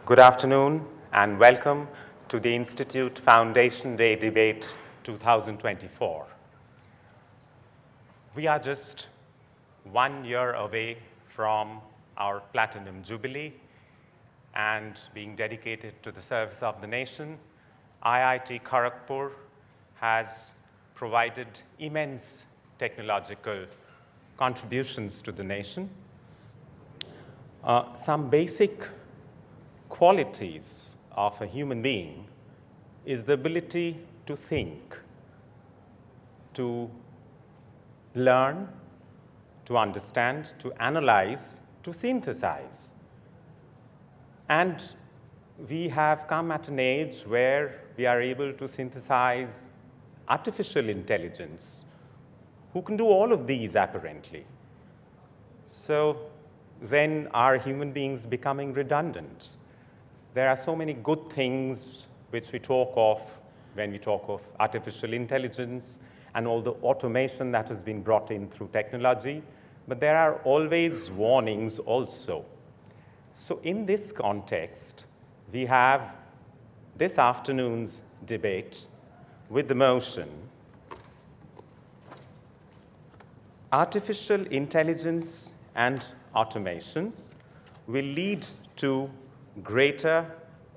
Good afternoon and welcome to the Institute Foundation Day Debate 2024. We are just 1 year away from our Platinum Jubilee and being dedicated to the service of the nation. IIT Kharagpur has provided immense technological contributions to the nation. Some basic qualities of a human being is the ability to think, to learn, to understand, to analyze, to synthesize. And we have come at an age where we are able to synthesize artificial intelligence, who can do all of these apparently. So then are human beings becoming redundant? There are so many good things which we talk of when we talk of artificial intelligence and all the automation that has been brought in through technology, but there are always warnings also. So in this context, we have this afternoon's debate with the motion, artificial intelligence and automation will lead to greater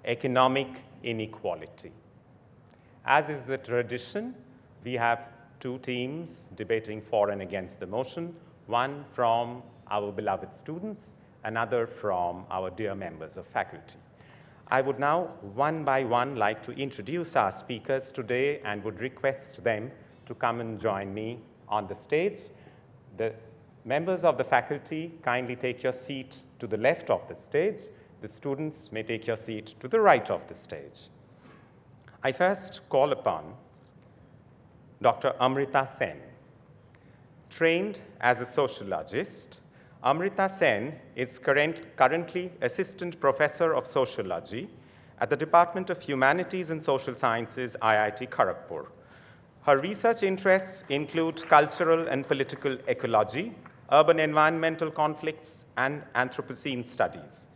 economic inequality. As is the tradition, we have two teams debating for and against the motion, one from our beloved students, another from our dear members of faculty. I would now, one by one, like to introduce our speakers today and would request them to come and join me on the stage. The members of the faculty, kindly take your seat to the left of the stage. The students may take your seat to the right of the stage. I first call upon Dr. Amrita Sen. Trained as a sociologist, Amrita Sen is currently Assistant Professor of Sociology at the Department of Humanities and Social Sciences, IIT Kharagpur. Her research interests include cultural and political ecology, urban environmental conflicts, and Anthropocene studies.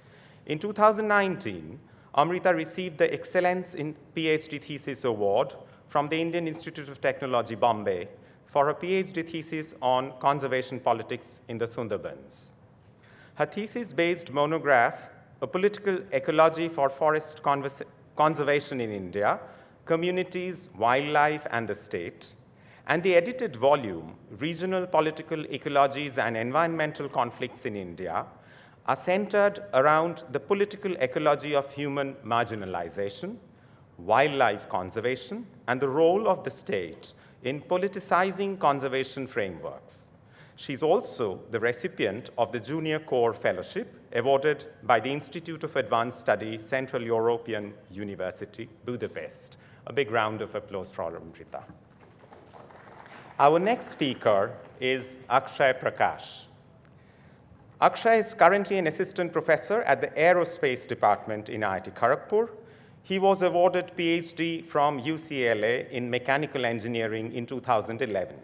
In 2019, Amrita received the Excellence in PhD Thesis Award from the Indian Institute of Technology, Bombay, for a PhD thesis on conservation politics in the Sundarbans. Her thesis-based monograph, A Political Ecology for Forest Conservation in India, Communities, Wildlife, and the State, and the edited volume, Regional Political Ecologies and Environmental Conflicts in India, are centered around the political ecology of human marginalization, wildlife conservation, and the role of the state in politicizing conservation frameworks. She's also the recipient of the Junior Core Fellowship awarded by the Institute of Advanced Study, Central European University, Budapest. A big round of applause for Amrita. Our next speaker is Akshay Prakash. Akshay is currently an assistant professor at the Aerospace Department in IIT Kharagpur. He was awarded PhD from UCLA in mechanical engineering in 2011.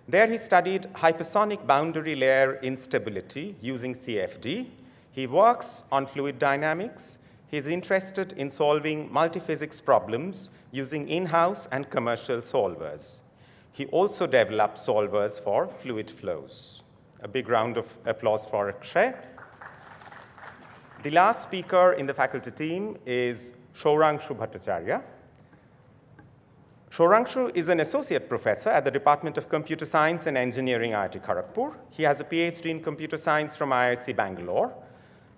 There he studied hypersonic boundary layer instability using CFD. He works on fluid dynamics. He's interested in solving multiphysics problems using in-house and commercial solvers. He also developed solvers for fluid flows. A big round of applause for Akshay. The last speaker in the faculty team is Shourangshu Bhattacharya. Shourangshu is an associate professor at the Department of Computer Science and Engineering, IIT Kharagpur. He has a PhD in computer science from IIC Bangalore.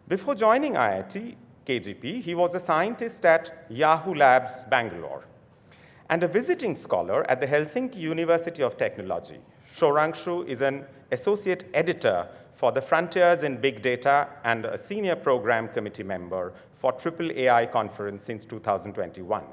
Before joining IIT KGP, he was a scientist at Yahoo Labs, Bangalore, and a visiting scholar at the Helsinki University of Technology. Shourangshu is an associate editor for the Frontiers in Big Data and a senior program committee member for AAAI conference since 2021.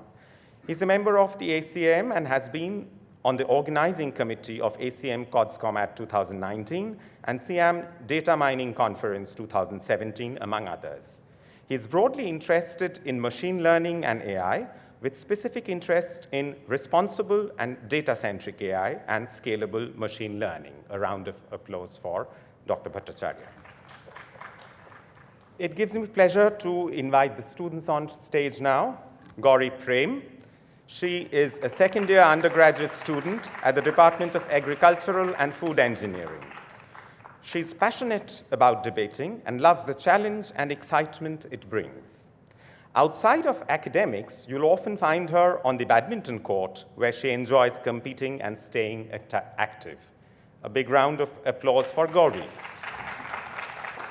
He's a member of the ACM and has been on the organizing committee of ACM CODSCOMAT 2019 and CIAM Data Mining Conference 2017, among others. He's broadly interested in machine learning and AI, with specific interest in responsible and data-centric AI and scalable machine learning. A round of applause for Dr. Bhattacharya. It gives me pleasure to invite the students on stage now. Gauri Prem. She is a second-year undergraduate student at the Department of Agricultural and Food Engineering. She's passionate about debating and loves the challenge and excitement it brings. Outside of academics, you'll often find her on the badminton court, where she enjoys competing and staying active. A big round of applause for Gauri.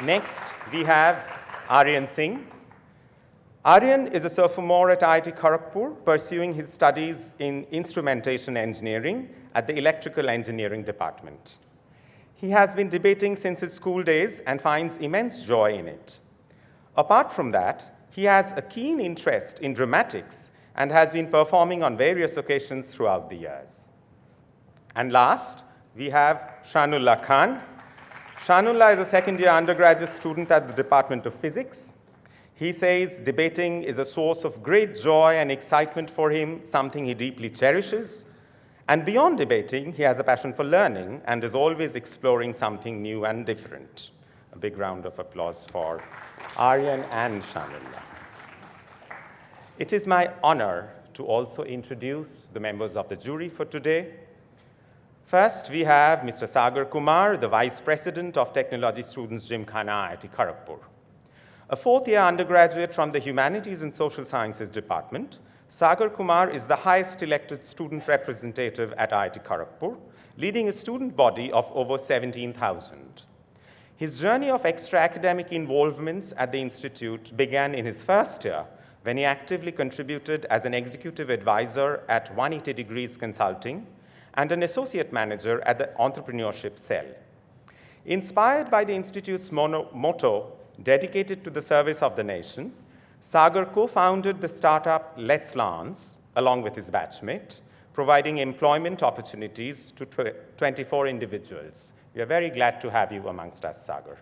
Next, we have Aryan Singh. Aryan is a sophomore at IIT Kharagpur, pursuing his studies in instrumentation engineering at the electrical engineering department. He has been debating since his school days and finds immense joy in it. Apart from that, he has a keen interest in dramatics and has been performing on various occasions throughout the years. And last, we have Shanullah Khan. Shanullah is a second-year undergraduate student at the Department of Physics. He says debating is a source of great joy and excitement for him, something he deeply cherishes. And beyond debating, he has a passion for learning and is always exploring something new and different. A big round of applause for Aryan and Shanullah. It is my honor to also introduce the members of the jury for today. First, we have Mr. Sagar Kumar, the Vice President of Technology Students Gymkhana, IIT Kharagpur. A fourth-year undergraduate from the Humanities and Social Sciences Department, Sagar Kumar is the highest elected student representative at IIT Kharagpur, leading a student body of over 17,000. His journey of extra-academic involvements at the institute began in his first year, when he actively contributed as an executive advisor at 180 Degrees Consulting and an associate manager at the entrepreneurship cell. Inspired by the institute's motto, dedicated to the service of the nation, Sagar co-founded the startup Let's Lance, along with his batchmate, providing employment opportunities to 24 individuals. We are very glad to have you amongst us, Sagar.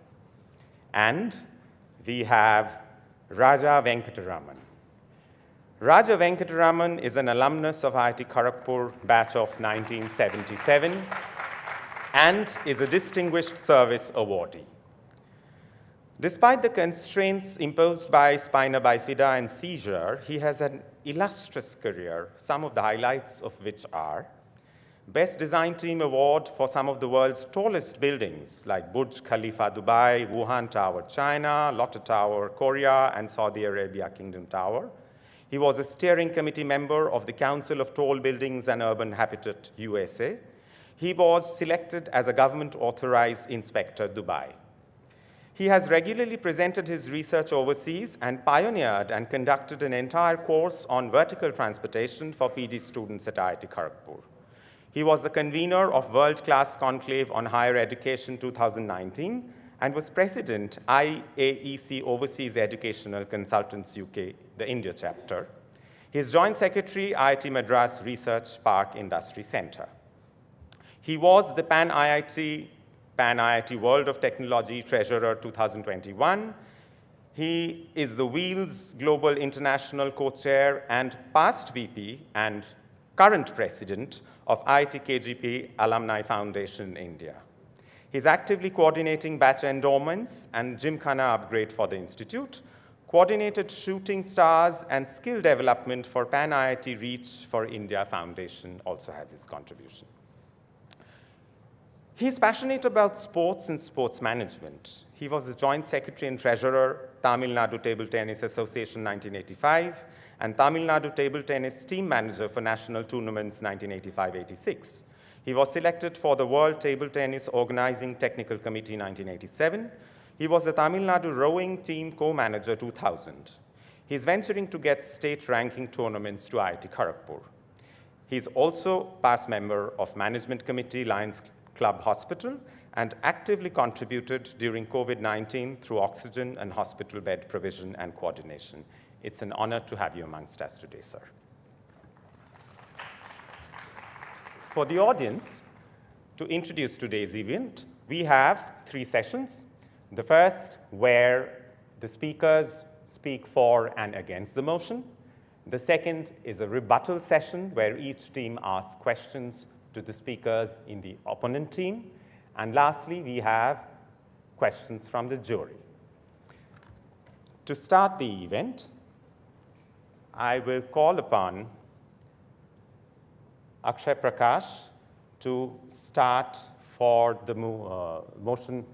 And we have Raja Venkataraman. Raja Venkataraman is an alumnus of IIT Kharagpur batch of 1977 and is a Distinguished Service Awardee. Despite the constraints imposed by spina bifida and seizure, he has an illustrious career, some of the highlights of which are Best Design Team Award for some of the world's tallest buildings like Burj Khalifa, Dubai, Wuhan Tower, China, Lotte Tower, Korea, and Saudi Arabia Kingdom Tower. He was a steering committee member of the Council of Tall Buildings and Urban Habitat, USA. He was selected as a government-authorized inspector, Dubai. He has regularly presented his research overseas and pioneered and conducted an entire course on vertical transportation for PG students at IIT Kharagpur. He was the convener of World Class Conclave on Higher Education 2019 and was president IAEC Overseas Educational Consultants UK, the India chapter. He is joint secretary, IIT Madras Research Park Industry Center. He was the Pan IIT World of Technology Treasurer 2021. He is the Wheels Global International co-chair and past VP and current president of IIT KGP Alumni Foundation India. He's actively coordinating batch endowments and Gymkhana upgrade for the institute, coordinated shooting stars and skill development for Pan IIT Reach for India Foundation also has his contribution. He's passionate about sports and sports management. He was the joint secretary and treasurer, Tamil Nadu Table Tennis Association 1985, and Tamil Nadu Table Tennis team manager for national tournaments 1985-86. He was selected for the World Table Tennis Organizing Technical Committee 1987. He was the Tamil Nadu rowing team co-manager 2000. He's venturing to get state ranking tournaments to IIT Kharagpur. He's also past member of Management Committee, Lions Club Hospital, and actively contributed during COVID-19 through oxygen and hospital bed provision and coordination. It's an honor to have you amongst us today, sir. For the audience, to introduce today's event, we have 3 sessions. The first, where the speakers speak for and against the motion. The second is a rebuttal session, where each team asks questions to the speakers in the opponent team. And lastly, we have questions from the jury. To start the event, I will call upon Akshay Prakash to start for the motion.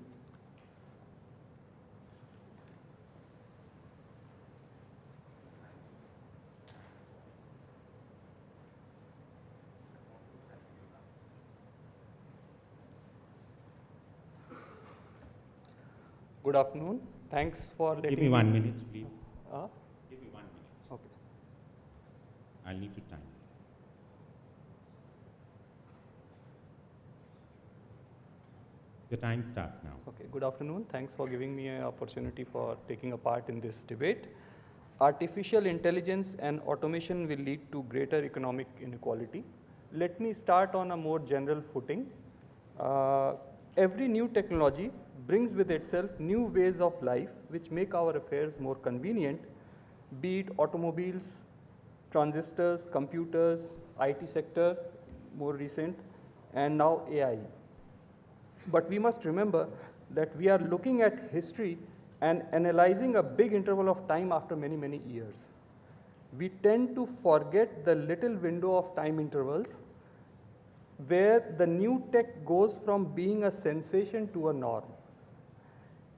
Good afternoon. Thanks for letting me. Give me 1 minute, please. Give me 1 minute. Okay. I'll need to time. The time starts now. Okay. Good afternoon. Thanks for giving me an opportunity for taking a part in this debate. Artificial intelligence and automation will lead to greater economic inequality. Let me start on a more general footing. Every new technology brings with itself new ways of life which make our affairs more convenient, be it automobiles, transistors, computers, IT sector, more recent, and now AI. But we must remember that we are looking at history and analyzing a big interval of time after many, many years. We tend to forget the little window of time intervals where the new tech goes from being a sensation to a norm.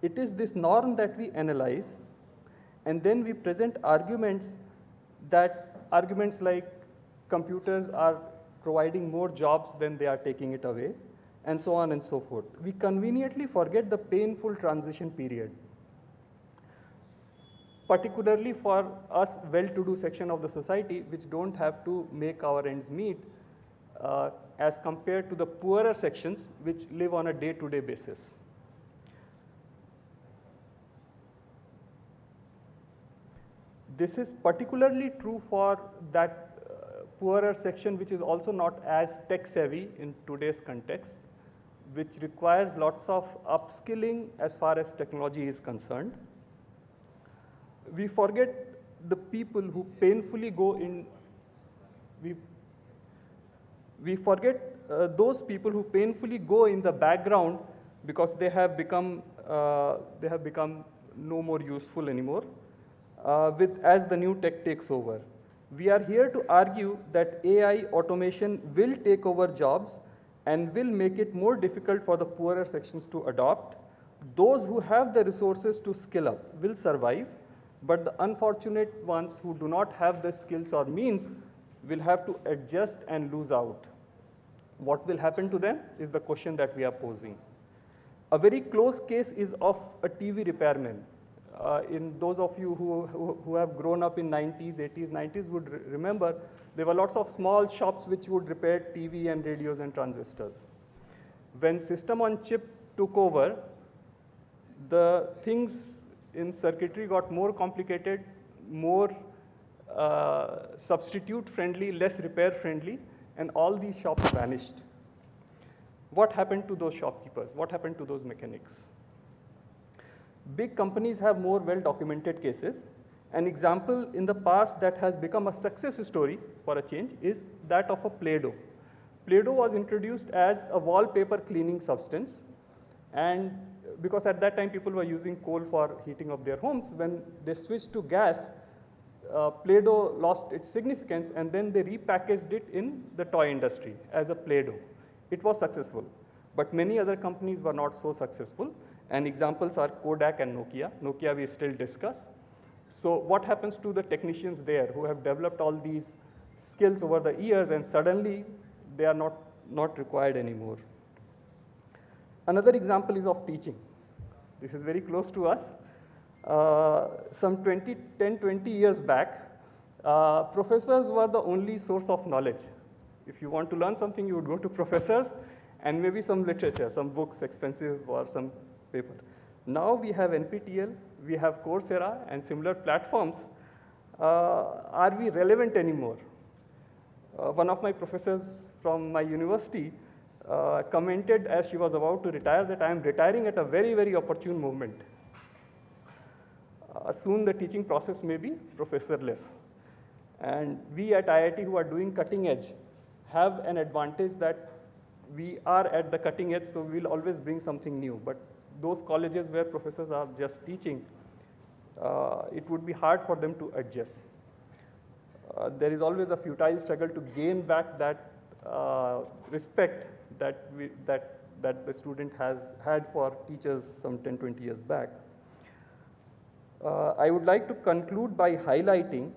It is this norm that we analyze, and then we present arguments like computers are providing more jobs than they are taking it away, and so on and so forth. We conveniently forget the painful transition period, particularly for us well-to-do section of the society which don't have to make our ends meet as compared to the poorer sections which live on a day-to-day basis. This is particularly true for that poorer section which is also not as tech-savvy in today's context, which requires lots of upskilling as far as technology is concerned. We forget the people who painfully go in, we forget those people who painfully go in the background because they have become no more useful anymore as the new tech takes over. We are here to argue that AI automation will take over jobs and will make it more difficult for the poorer sections to adopt. Those who have the resources to skill up will survive, but the unfortunate ones who do not have the skills or means will have to adjust and lose out. What will happen to them is the question that we are posing. A very close case is of a TV repairman. In those of you who have grown up in 90s, 80s, 90s would remember there were lots of small shops which would repair TV and radios and transistors. When system on chip took over, the things in circuitry got more complicated, more substitute friendly, less repair friendly, and all these shops vanished. What happened to those shopkeepers? What happened to those mechanics? Big companies have more well-documented cases. An example in the past that has become a success story for a change is that of a Play-Doh. Play-Doh was introduced as a wallpaper cleaning substance, and because at that time people were using coal for heating of their homes, when they switched to gas, Play-Doh lost its significance, and then they repackaged it in the toy industry as a Play-Doh. It was successful, but many other companies were not so successful, and examples are Kodak and Nokia. Nokia we still discuss. So what happens to the technicians there who have developed all these skills over the years and suddenly they are not required anymore? Another example is of teaching. This is very close to us. Some 10, 20 years back, professors were the only source of knowledge. If you want to learn something, you would go to professors and maybe some literature, some books, expensive, or some paper. Now we have NPTEL, we have Coursera and similar platforms. Are we relevant anymore? One of my professors from my university commented as she was about to retire that I am retiring at a very, very opportune moment. Soon the teaching process may be professorless. And we at IIT who are doing cutting edge have an advantage that we are at the cutting edge, so we'll always bring something new. But those colleges where professors are just teaching, it would be hard for them to adjust. There is always a futile struggle to gain back that respect that the student has had for teachers some 10, 20 years back. I would like to conclude by highlighting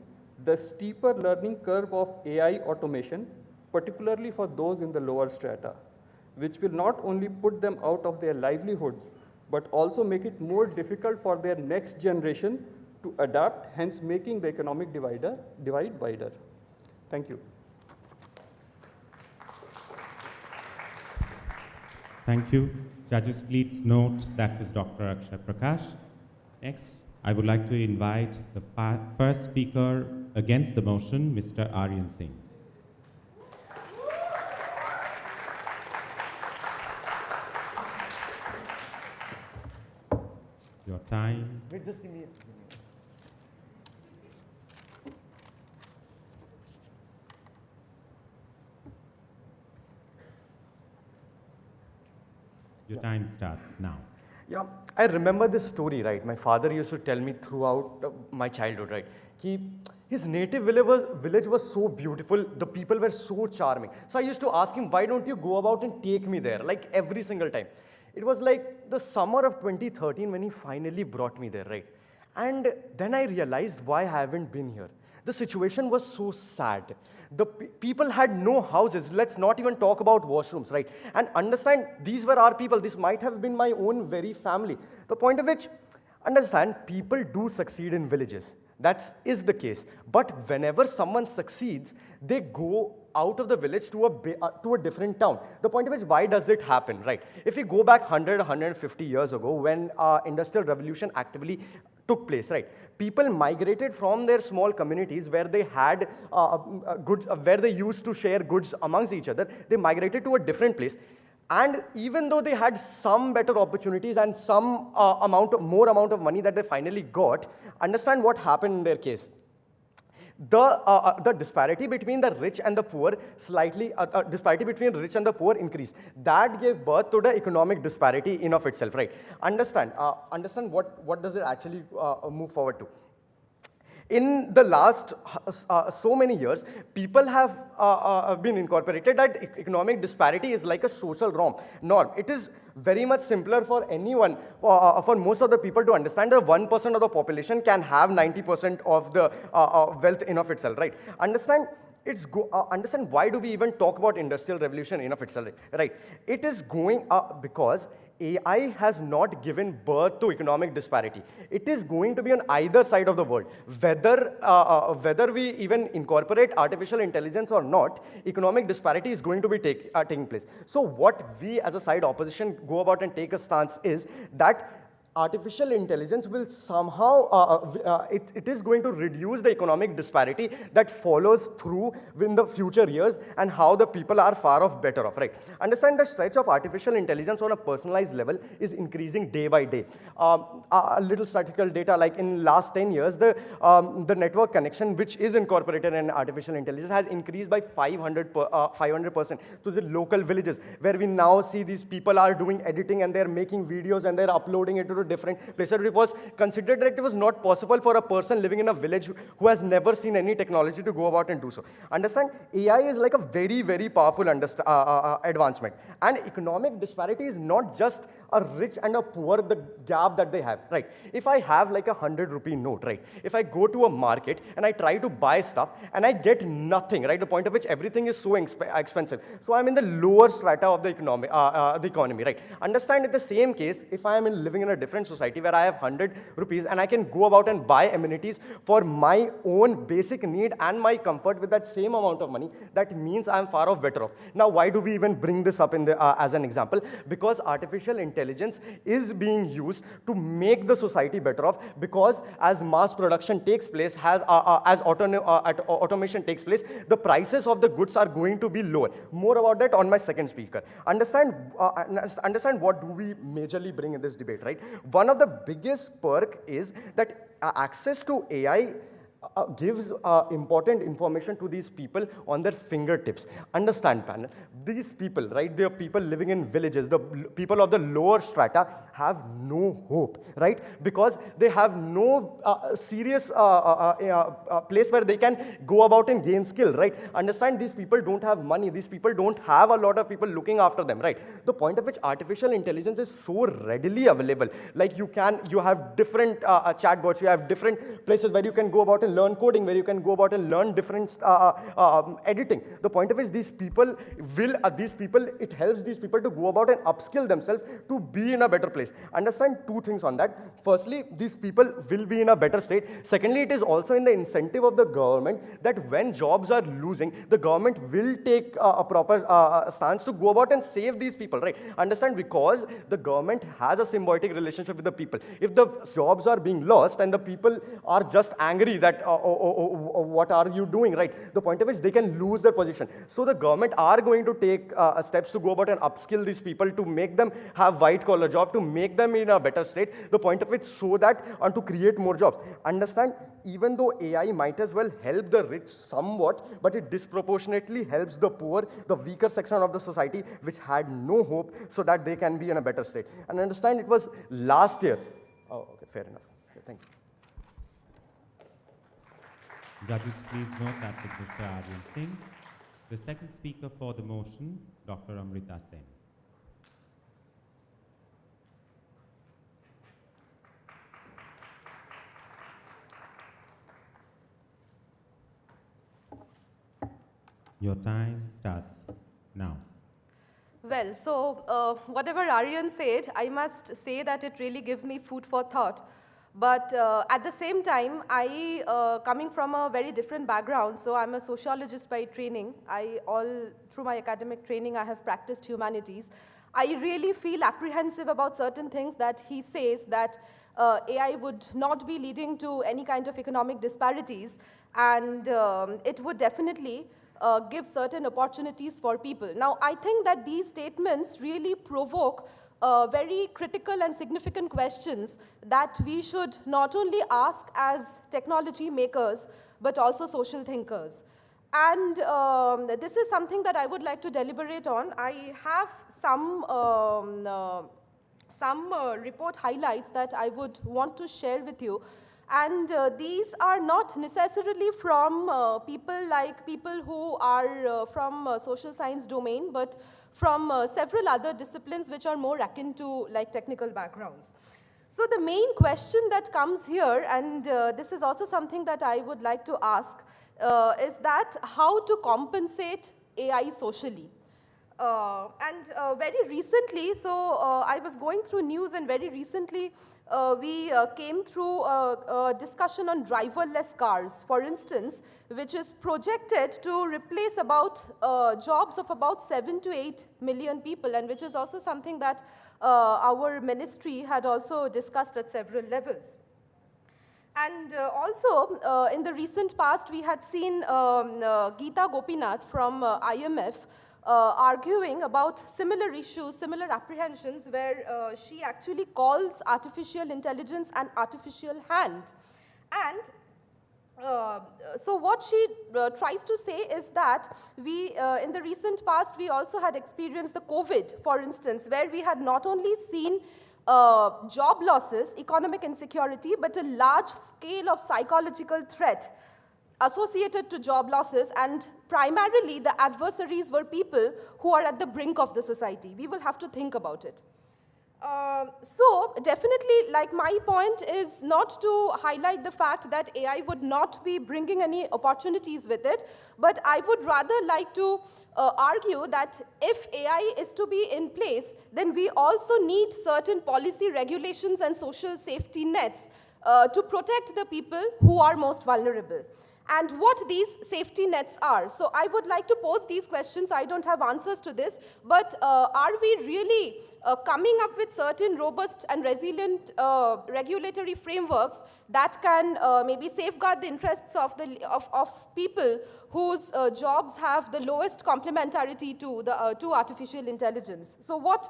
the steeper learning curve of AI automation, particularly for those in the lower strata, which will not only put them out of their livelihoods, but also make it more difficult for their next generation to adapt, hence making the economic divide wider. Thank you. Thank you. Judges, please note that was Dr. Akshay Prakash. Next, I would like to invite the first speaker against the motion, Mr. Aryan Singh. Your time. Wait, just give me Your time starts now. Yeah, I remember this story, right? My father used to tell me throughout my childhood, right? His native village was so beautiful, the people were so charming. So I used to ask him, why don't you go about and take me there, like every single time? It was like the summer of 2013 when he finally brought me there, right? And then I realized why I haven't been here. The situation was so sad. The people had no houses. Let's not even talk about washrooms, right? And understand, these were our people. This might have been my own very family. The point of which, understand, people do succeed in villages. That is the case. But whenever someone succeeds, they go out of the village to a different town. The point of which, why does it happen, right? If we go back 100, 150 years ago, when Industrial Revolution actively took place, right? People migrated from their small communities where they had goods, where they used to share goods amongst each other. They migrated to a different place. And even though they had some better opportunities and some more amount of money that they finally got, understand what happened in their case. The disparity between the rich and the poor disparity between rich and the poor increased. That gave birth to the economic disparity in of itself, right? Understand what does it actually move forward to. In the last so many years, people have been incorporated that economic disparity is like a social norm. It is very much simpler for anyone, for most of the people to understand that 1% of the population can have 90% of the wealth in of itself, right? Understand why do we even talk about industrial revolution in of itself, right? It is going up because AI has not given birth to economic disparity. It is going to be on either side of the world. Whether we even incorporate artificial intelligence or not, economic disparity is going to be taking place. So what we as a side opposition go about and take a stance is that artificial intelligence will somehow, it is going to reduce the economic disparity that follows through in the future years and how the people are far off better off, right? Understand the stretch of artificial intelligence on a personalized level is increasing day by day. A little statistical data, like in last 10 years, the network connection which is incorporated in artificial intelligence has increased by 500% to the local villages, where we now see these people are doing editing and they're making videos and they're uploading it to different places. It was considered that it was not possible for a person living in a village who has never seen any technology to go about and do so. Understand, AI is like a very, very powerful advancement. And economic disparity is not just a rich and a poor, the gap that they have, right? If I have like a 100-rupee note, right? If I go to a market and I try to buy stuff and I get nothing, right? The point of which everything is so expensive. So I'm in the lower strata of the economy, right? Understand in the same case, if I am living in a different society where I have 100 rupees and I can go about and buy amenities for my own basic need and my comfort with that same amount of money, that means I'm far off better off. Now, why do we even bring this up in as an example? Because artificial intelligence is being used to make the society better off, because as mass production takes place, as automation takes place, the prices of the goods are going to be lower. More about that on my second speaker. Understand what do we majorly bring in this debate, right? One of the biggest perk is that access to AI gives important information to these people on their fingertips. Understand, panel, these people, right, they are people living in villages, the people of the lower strata have no hope, right, because they have no serious place where they can go about and gain skill, right. Understand, these people don't have money, these people don't have a lot of people looking after them, right. The point of which artificial intelligence is so readily available, like you have different chatbots, you have different places where you can go about and learn coding, where you can go about and learn different editing. The point of which these people it helps these people to go about and upskill themselves to be in a better place. Understand two things on that. Firstly, these people will be in a better state. Secondly, it is also in the incentive of the government that when jobs are losing, the government will take a proper stance to go about and save these people, right? Understand, because the government has a symbiotic relationship with the people. If the jobs are being lost and the people are just angry that, what are you doing, right? The point of which they can lose their position. So the government are going to take steps to go about and upskill these people, to make them have white collar job, to make them in a better state. The point of which so that, and to create more jobs. Understand, even though AI might as well help the rich somewhat, but it disproportionately helps the poor, the weaker section of the society, which had no hope, so that they can be in a better state. And understand, it was last year. Oh, okay, fair enough. Okay, thank you. Judges, please note that was Mr. Aryan Singh. The second speaker for the motion, Dr. Amrita Sen. Your time starts now. Well, so whatever Aryan said, I must say that it really gives me food for thought. But at the same time, coming from a very different background, so I'm a sociologist by training. Through my academic training, I have practiced humanities. I really feel apprehensive about certain things that he says, that AI would not be leading to any kind of economic disparities, and it would definitely give certain opportunities for people. Now, I think that these statements really provoke very critical and significant questions that we should not only ask as technology makers, but also social thinkers. And this is something that I would like to deliberate on. I have some report highlights that I would want to share with you. And these are not necessarily from people who are from social science domain, but from several other disciplines which are more akin to technical backgrounds. So the main question that comes here, and this is also something that I would like to ask, is that how to compensate AI socially. Very recently, so I was going through news, and very recently we came through a discussion on driverless cars, for instance, which is projected to replace about jobs of about 7 to 8 million people, and which is also something that our ministry had also discussed at several levels. And also, in the recent past, we had seen Geeta Gopinath from IMF arguing about similar issues, similar apprehensions, where she actually calls artificial intelligence an artificial hand. And so what she tries to say is that in the recent past, we also had experienced the COVID, for instance, where we had not only seen job losses, economic insecurity, but a large scale of psychological threat associated to job losses, and primarily the adversaries were people who are at the brink of the society. We will have to think about it. So definitely, my point is not to highlight the fact that AI would not be bringing any opportunities with it, but I would rather like to argue that if AI is to be in place, then we also need certain policy regulations and social safety nets to protect the people who are most vulnerable. And what these safety nets are. So I would like to pose these questions. I don't have answers to this, but are we really coming up with certain robust and resilient regulatory frameworks that can maybe safeguard the interests of people whose jobs have the lowest complementarity to artificial intelligence? So what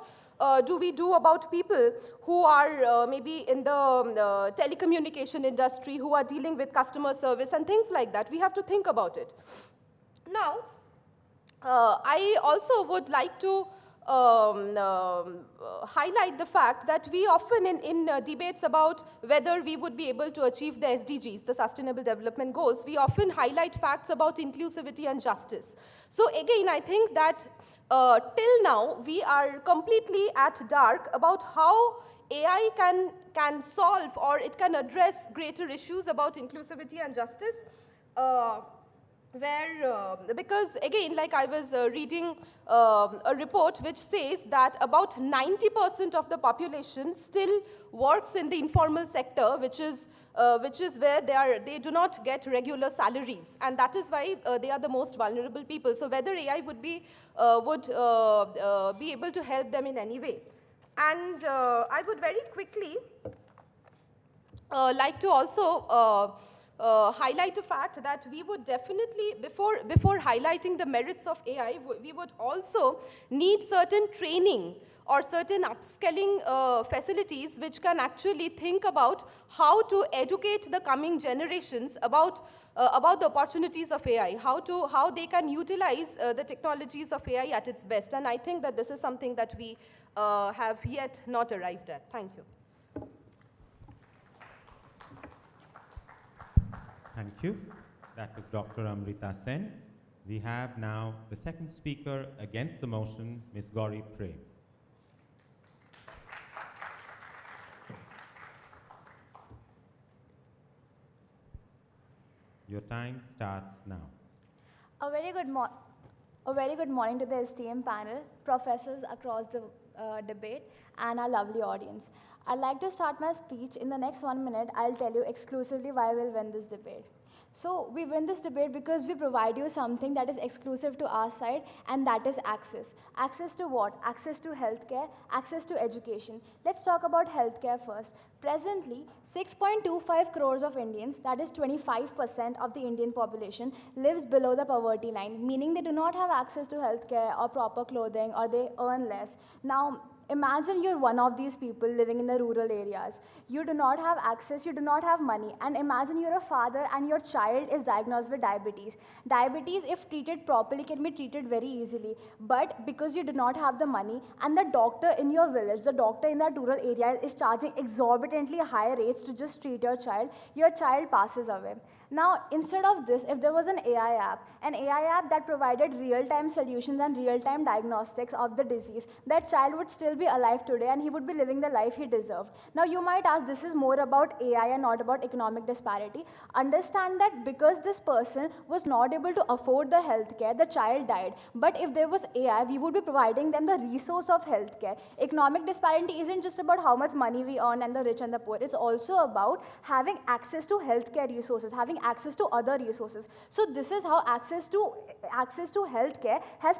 do we do about people who are maybe in the telecommunication industry, who are dealing with customer service and things like that. We have to think about it. Now, I also would like to highlight the fact that we often in debates about whether we would be able to achieve the SDGs, the Sustainable Development Goals, we often highlight facts about inclusivity and justice. So again, I think that till now, we are completely at dark about how AI can solve or it can address greater issues about inclusivity and justice. Because again, like I was reading a report which says that about 90% of the population still works in the informal sector, which is where they do not get regular salaries, and that is why they are the most vulnerable people. So whether AI would be able to help them in any way. And I would very quickly like to also highlight a fact that we would definitely, before highlighting the merits of AI, we would also need certain training or certain upskilling facilities which can actually think about how to educate the coming generations about the opportunities of AI, how they can utilize the technologies of AI at its best. And I think that this is something that we have yet not arrived at. Thank you. Thank you. That was Dr. Amrita Sen. We have now the second speaker against the motion, Ms. Gauri Prem. Your time starts now. A very good morning to the esteemed panel, professors across the debate, and our lovely audience. I'd like to start my speech. In the next 1 minute, I'll tell you exclusively why we'll win this debate. So we win this debate because we provide you something that is exclusive to our side, and that is access. Access to what? Access to healthcare, access to education. Let's talk about healthcare first. Presently, 6.25 crores of Indians, that is 25% of the Indian population, lives below the poverty line, meaning they do not have access to healthcare or proper clothing, or they earn less. Now, imagine you're one of these people living in the rural areas. You do not have access, you do not have money, and imagine you're a father and your child is diagnosed with diabetes. Diabetes, if treated properly, can be treated very easily, but because you do not have the money, and the doctor in your village, the doctor in that rural area is charging exorbitantly high rates to just treat your child passes away. Now, instead of this, if there was an AI app that provided real-time solutions and real-time diagnostics of the disease, that child would still be alive today and he would be living the life he deserved. Now, you might ask, this is more about AI and not about economic disparity. Understand that because this person was not able to afford the healthcare, the child died. But if there was AI, we would be providing them the resource of healthcare. Economic disparity isn't just about how much money we earn and the rich and the poor. It's also about having access to healthcare resources, having access to other resources. So this is how access to healthcare has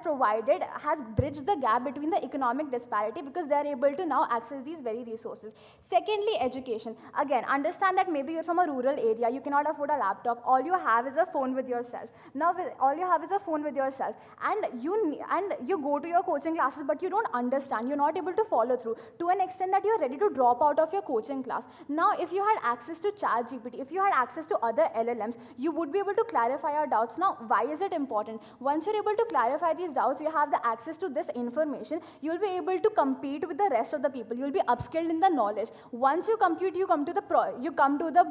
bridged the gap between the economic disparity, because they are able to now access these very resources. Secondly, education. Again, understand that maybe you're from a rural area, you cannot afford a laptop, all you have is a phone with yourself. Now, all you have is a phone with yourself, and you go to your coaching classes, but you don't understand, you're not able to follow through to an extent that you're ready to drop out of your coaching class. Now, if you had access to ChatGPT, if you had access to other LLMs, you would be able to clarify your doubts. Now, why is it important? Once you're able to clarify these doubts, you have the access to this information, you'll be able to compete with the rest of the people. You'll be upskilled in the knowledge. Once you compete, you come to the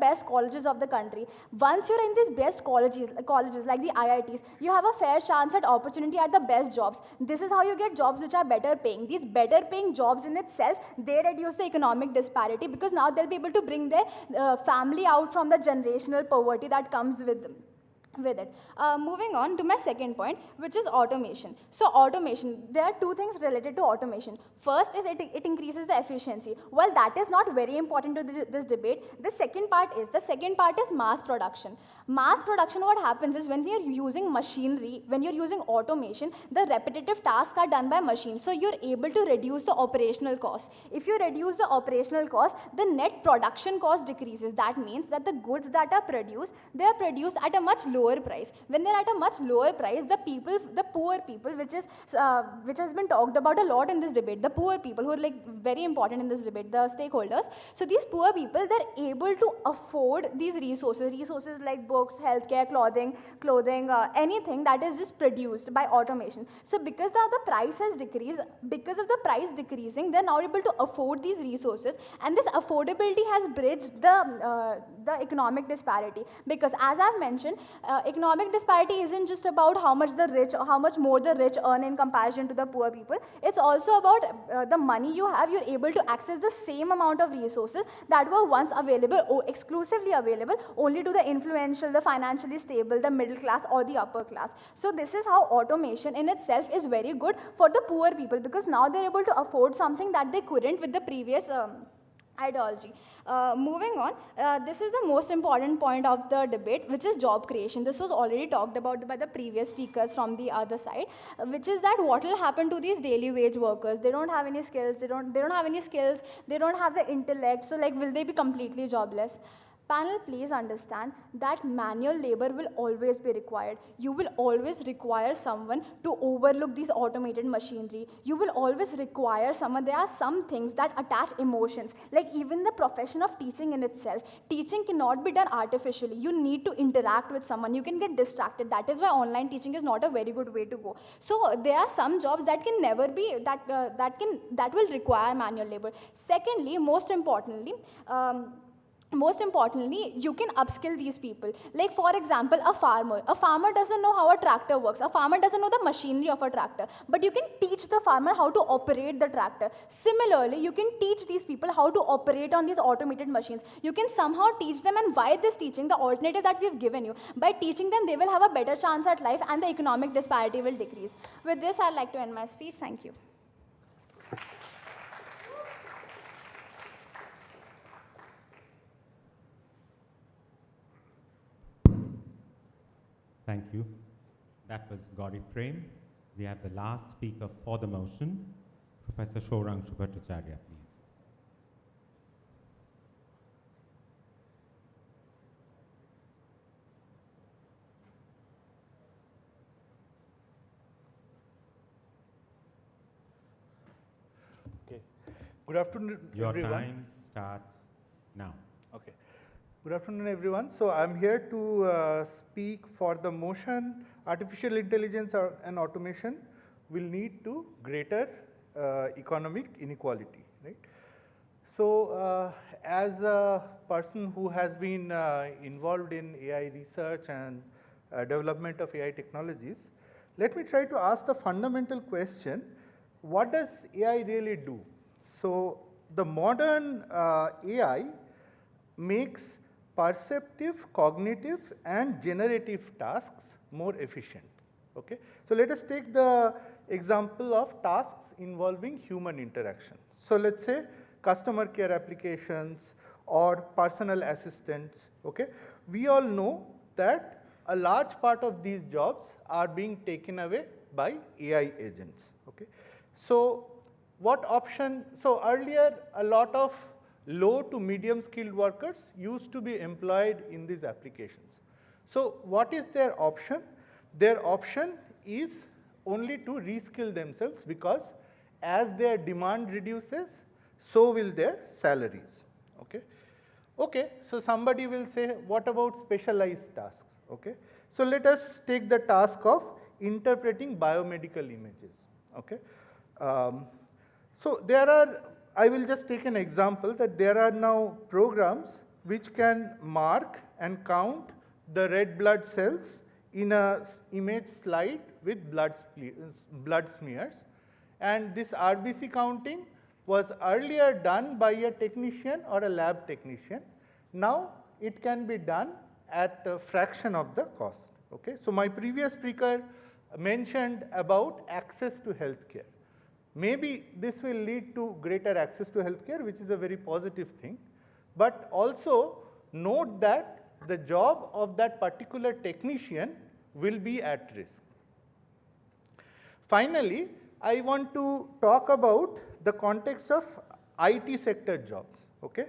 best colleges of the country. Once you're in these best colleges like the IITs, you have a fair chance at opportunity at the best jobs. This is how you get jobs which are better paying. These better paying jobs in itself, they reduce the economic disparity, because now they'll be able to bring their family out from the generational poverty that comes with it. Moving on to my second point, which is automation. So automation, there are two things related to automation. First is it increases the efficiency. Well, that is not very important to this debate. The second part is mass production. Mass production, what happens is when you're using machinery, when you're using automation, the repetitive tasks are done by machines. So you're able to reduce the operational cost. If you reduce the operational cost, the net production cost decreases. That means that the goods that are produced, they are produced at a much lower lower price. When they're at a much lower price, the poor people, which has been talked about a lot in this debate, the poor people who are like very important in this debate, the stakeholders. So these poor people, they're able to afford these resources like books, healthcare, clothing, anything that is just produced by automation. So because now the price has decreased, because of the price decreasing, they're now able to afford these resources, and this affordability has bridged the economic disparity. Because as I've mentioned, economic disparity isn't just about how much more the rich earn in comparison to the poor people. It's also about the money you have. You're able to access the same amount of resources that were once available or exclusively available only to the influential, the financially stable, the middle class or the upper class. So this is how automation in itself is very good for the poor people, because now they're able to afford something that they couldn't with the previous ideology. Moving on, this is the most important point of the debate, which is job creation. This was already talked about by the previous speakers from the other side, which is that what will happen to these daily wage workers? They don't have any skills, they don't have the intellect, so like will they be completely jobless? Panel, please understand that manual labor will always be required. You will always require someone to overlook these automated machinery. You will always require someone. There are some things that attach emotions, like even the profession of teaching in itself. Teaching cannot be done artificially. You need to interact with someone. You can get distracted. That is why online teaching is not a very good way to go. So there are some jobs that can never be, that will require manual labor. Secondly, most importantly, you can upskill these people. Like for example, a farmer doesn't know how a tractor works. A farmer doesn't know the machinery of a tractor, but you can teach the farmer how to operate the tractor. Similarly, you can teach these people how to operate on these automated machines. You can somehow teach them, and by this teaching, the alternative that we've given you, by teaching them, they will have a better chance at life and the economic disparity will decrease. With this, I'd like to end my speech. Thank you. Thank you. That was Gauri Prem. We have the last speaker for the motion, Professor Shourang Bhattacharya, please. Okay. Good afternoon, Your everyone. time starts now. Okay. Good afternoon, everyone. So I'm here to speak for the motion. Artificial intelligence and automation will lead to greater economic inequality, right? So as a person who has been involved in AI research and development of AI technologies, let me try to ask the fundamental question: what does AI really do? So the modern AI makes perceptive, cognitive, and generative tasks more efficient. Okay? So let us take the example of tasks involving human interaction. So let's say customer care applications or personal assistants. Okay? We all know that a large part of these jobs are being taken away by AI agents. Okay? So what option? So earlier, a lot of low to medium skilled workers used to be employed in these applications. So what is their option? Their option is only to reskill themselves, because as their demand reduces, so will their salaries. Okay? Okay, so somebody will say, what about specialized tasks? Okay? So let us take the task of interpreting biomedical images. Okay? So there are, I will just take an example that there are now programs which can mark and count the red blood cells in a image slide with blood smears. And this RBC counting was earlier done by a technician or a lab technician. Now it can be done at a fraction of the cost. Okay? So my previous speaker mentioned about access to healthcare. Maybe this will lead to greater access to healthcare, which is a very positive thing. But also note that the job of that particular technician will be at risk. Finally, I want to talk about the context of IT sector jobs. Okay?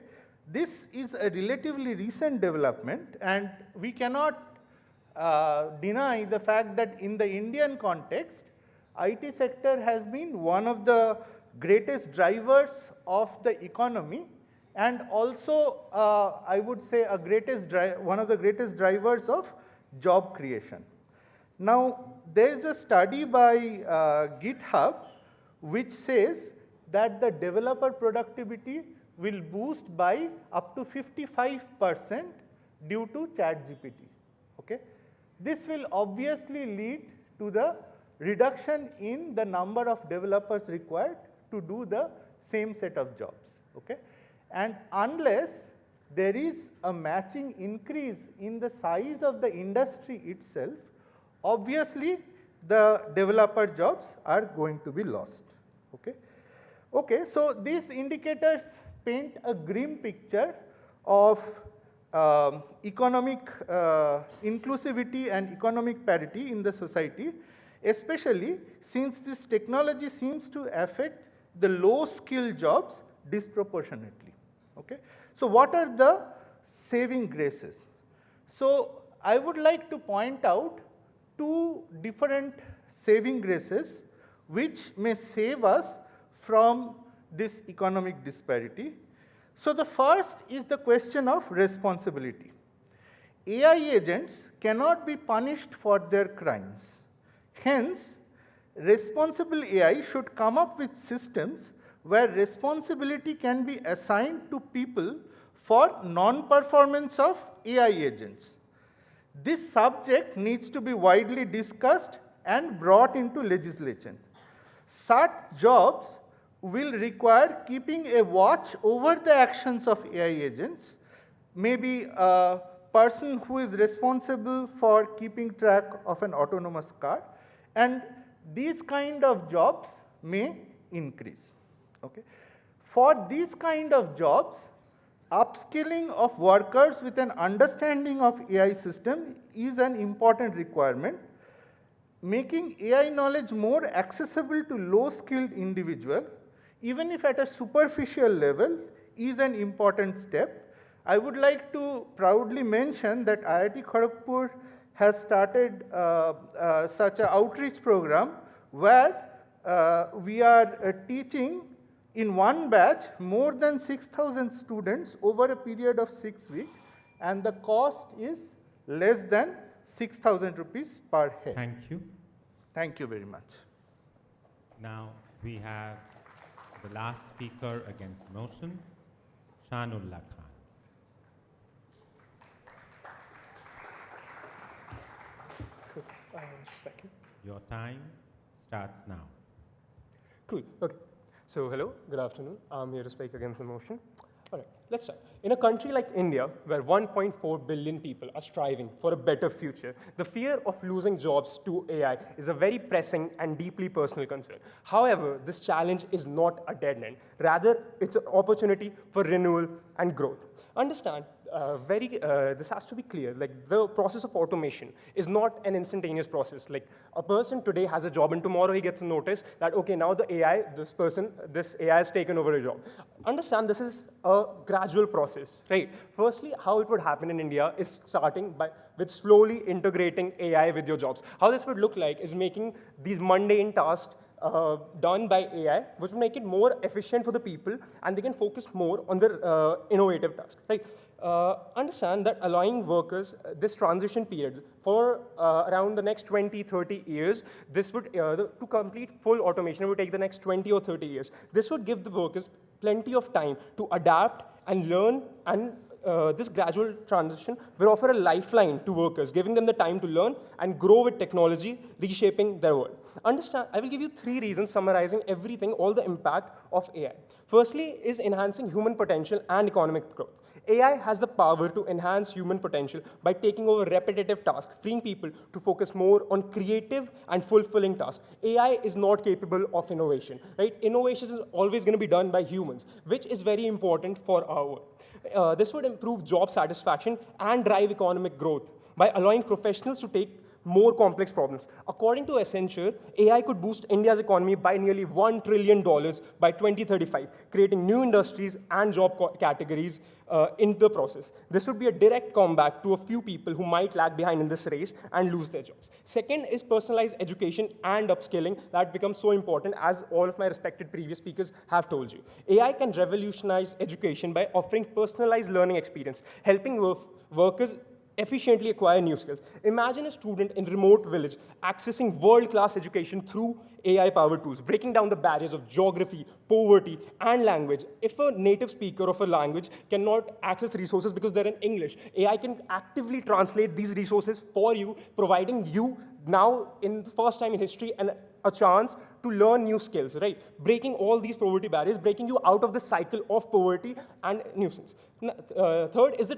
This is a relatively recent development, and we cannot deny the fact that in the Indian context, IT sector has been one of the greatest drivers of the economy, and also I would say one of the greatest drivers of job creation. Now, there is a study by GitHub which says that the developer productivity will boost by up to 55% due to ChatGPT. Okay? This will obviously lead to the reduction in the number of developers required to do the same set of jobs. Okay? And unless there is a matching increase in the size of the industry itself, obviously the developer jobs are going to be lost. Okay? Okay, so these indicators paint a grim picture of economic inclusivity and economic parity in the society, especially since this technology seems to affect the low-skill jobs disproportionately. Okay? So what are the saving graces? So I would like to point out two different saving graces which may save us from this economic disparity. So the first is the question of responsibility. AI agents cannot be punished for their crimes. Hence, responsible AI should come up with systems where responsibility can be assigned to people for non-performance of AI agents. This subject needs to be widely discussed and brought into legislation. Such jobs will require keeping a watch over the actions of AI agents, maybe a person who is responsible for keeping track of an autonomous car, and these kind of jobs may increase. Okay? For these kind of jobs, upskilling of workers with an understanding of AI system is an important requirement. Making AI knowledge more accessible to low-skilled individuals, even if at a superficial level, is an important step. I would like to proudly mention that IIT Kharagpur has started such an outreach program where we are teaching in one batch more than 6,000 students over a period of 6 weeks, and the cost is less than 6,000 rupees per head. Thank you. Thank you very much. Now we have the last speaker against the motion, Shanullah Khan. Cool. Second. Your time starts now. Cool. Okay. So hello, good afternoon. I'm here to speak against the motion. All right, let's start. In a country like India, where 1.4 billion people are striving for a better future, the fear of losing jobs to AI is a very pressing and deeply personal concern. However, this challenge is not a dead end. Rather, it's an opportunity for renewal and growth. Understand, this has to be clear, like the process of automation is not an instantaneous process. Like a person today has a job and tomorrow he gets a notice that, okay, now the AI, this AI has taken over a job. Understand this is a gradual process, right? Firstly, how it would happen in India is starting with slowly integrating AI with your jobs. How this would look like is making these mundane tasks done by AI, which will make it more efficient for the people, and they can focus more on their innovative tasks, right? Understand that allowing workers this transition period for around the next 20, 30 years, this would, to complete full automation, it would take the next 20 or 30 years. This would give the workers plenty of time to adapt and learn, and this gradual transition will offer a lifeline to workers, giving them the time to learn and grow with technology, reshaping their world. Understand, I will give you 3 reasons summarizing everything, all the impact of AI. Firstly is enhancing human potential and economic growth. AI has the power to enhance human potential by taking over repetitive tasks, freeing people to focus more on creative and fulfilling tasks. AI is not capable of innovation, right? Innovation is always going to be done by humans, which is very important for our work. This would improve job satisfaction and drive economic growth by allowing professionals to take more complex problems. According to Accenture, AI could boost India's economy by nearly $1 trillion by 2035, creating new industries and job categories in the process. This would be a direct comeback to a few people who might lag behind in this race and lose their jobs. Second is personalized education and upskilling. That becomes so important, as all of my respected previous speakers have told you. AI can revolutionize education by offering personalized learning experience, helping workers efficiently acquire new skills. Imagine a student in a remote village accessing world-class education through AI-powered tools, breaking down the barriers of geography, poverty, and language. If a native speaker of a language cannot access resources because they're in English, AI can actively translate these resources for you, providing you now, in the first time in history, a chance to learn new skills, right? Breaking all these poverty barriers, breaking you out of the cycle of poverty and nuisance. Third is the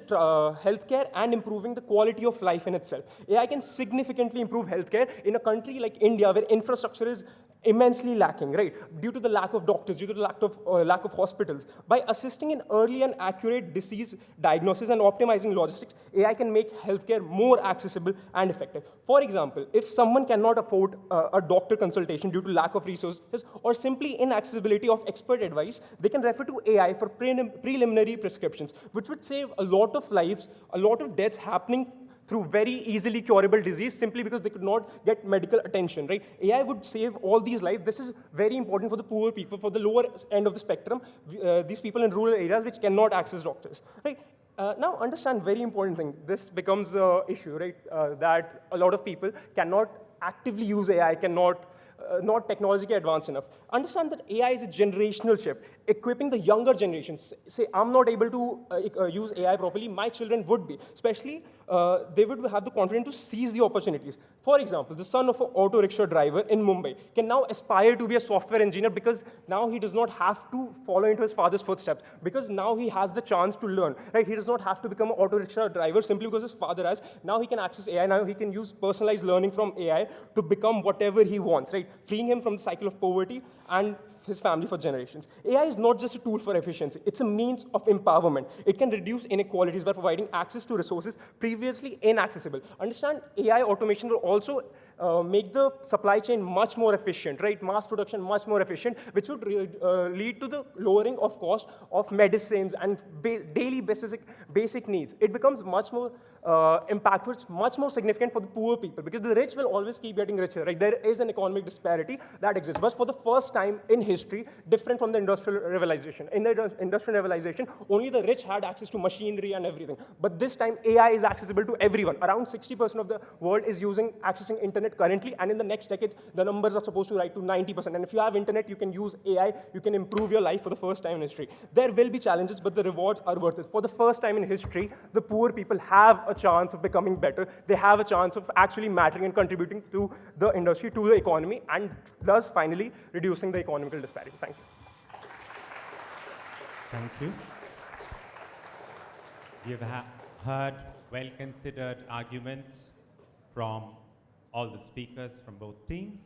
healthcare and improving the quality of life in itself. AI can significantly improve healthcare in a country like India, where infrastructure is immensely lacking, right? Due to the lack of doctors, due to the lack of hospitals. By assisting in early and accurate disease diagnosis and optimizing logistics, AI can make healthcare more accessible and effective. For example, if someone cannot afford a doctor consultation due to lack of resources or simply inaccessibility of expert advice, they can refer to AI for preliminary prescriptions, which would save a lot of lives, a lot of deaths happening through very easily curable disease simply because they could not get medical attention, right? AI would save all these lives. This is very important for the poor people, for the lower end of the spectrum, these people in rural areas which cannot access doctors, right? Now, understand very important thing. This becomes an issue, right? That a lot of people cannot actively use AI, cannot not technologically advanced enough. Understand that AI is a generational shift, equipping the younger generations. Say, I'm not able to use AI properly, my children would be. Especially, they would have the confidence to seize the opportunities. For example, the son of an auto rickshaw driver in Mumbai can now aspire to be a software engineer because now he does not have to follow into his father's footsteps, because now he has the chance to learn, right? He does not have to become an auto rickshaw driver simply because his father has. Now he can access AI, now he can use personalized learning from AI to become whatever he wants, right? Freeing him from the cycle of poverty and his family for generations. AI is not just a tool for efficiency, it's a means of empowerment. It can reduce inequalities by providing access to resources previously inaccessible. Understand, AI automation will also make the supply chain much more efficient, right? Mass production much more efficient, which would lead to the lowering of cost of medicines and daily basic needs. It becomes much more impactful, it's much more significant for the poor people, because the rich will always keep getting richer, right? There is an economic disparity that exists, but for the first time in history, different from the industrial revolution. In the industrial revolution, only the rich had access to machinery and everything. But this time, AI is accessible to everyone. Around 60% of the world is accessing internet currently, and in the next decades, the numbers are supposed to rise to 90%. And if you have internet, you can use AI, you can improve your life for the first time in history. There will be challenges, but the rewards are worth it. For the first time in history, the poor people have a chance of becoming better. They have a chance of actually mattering and contributing to the industry, to the economy, and thus finally reducing the economical disparity. Thank you. Thank you. You've heard well-considered arguments from all the speakers from both teams.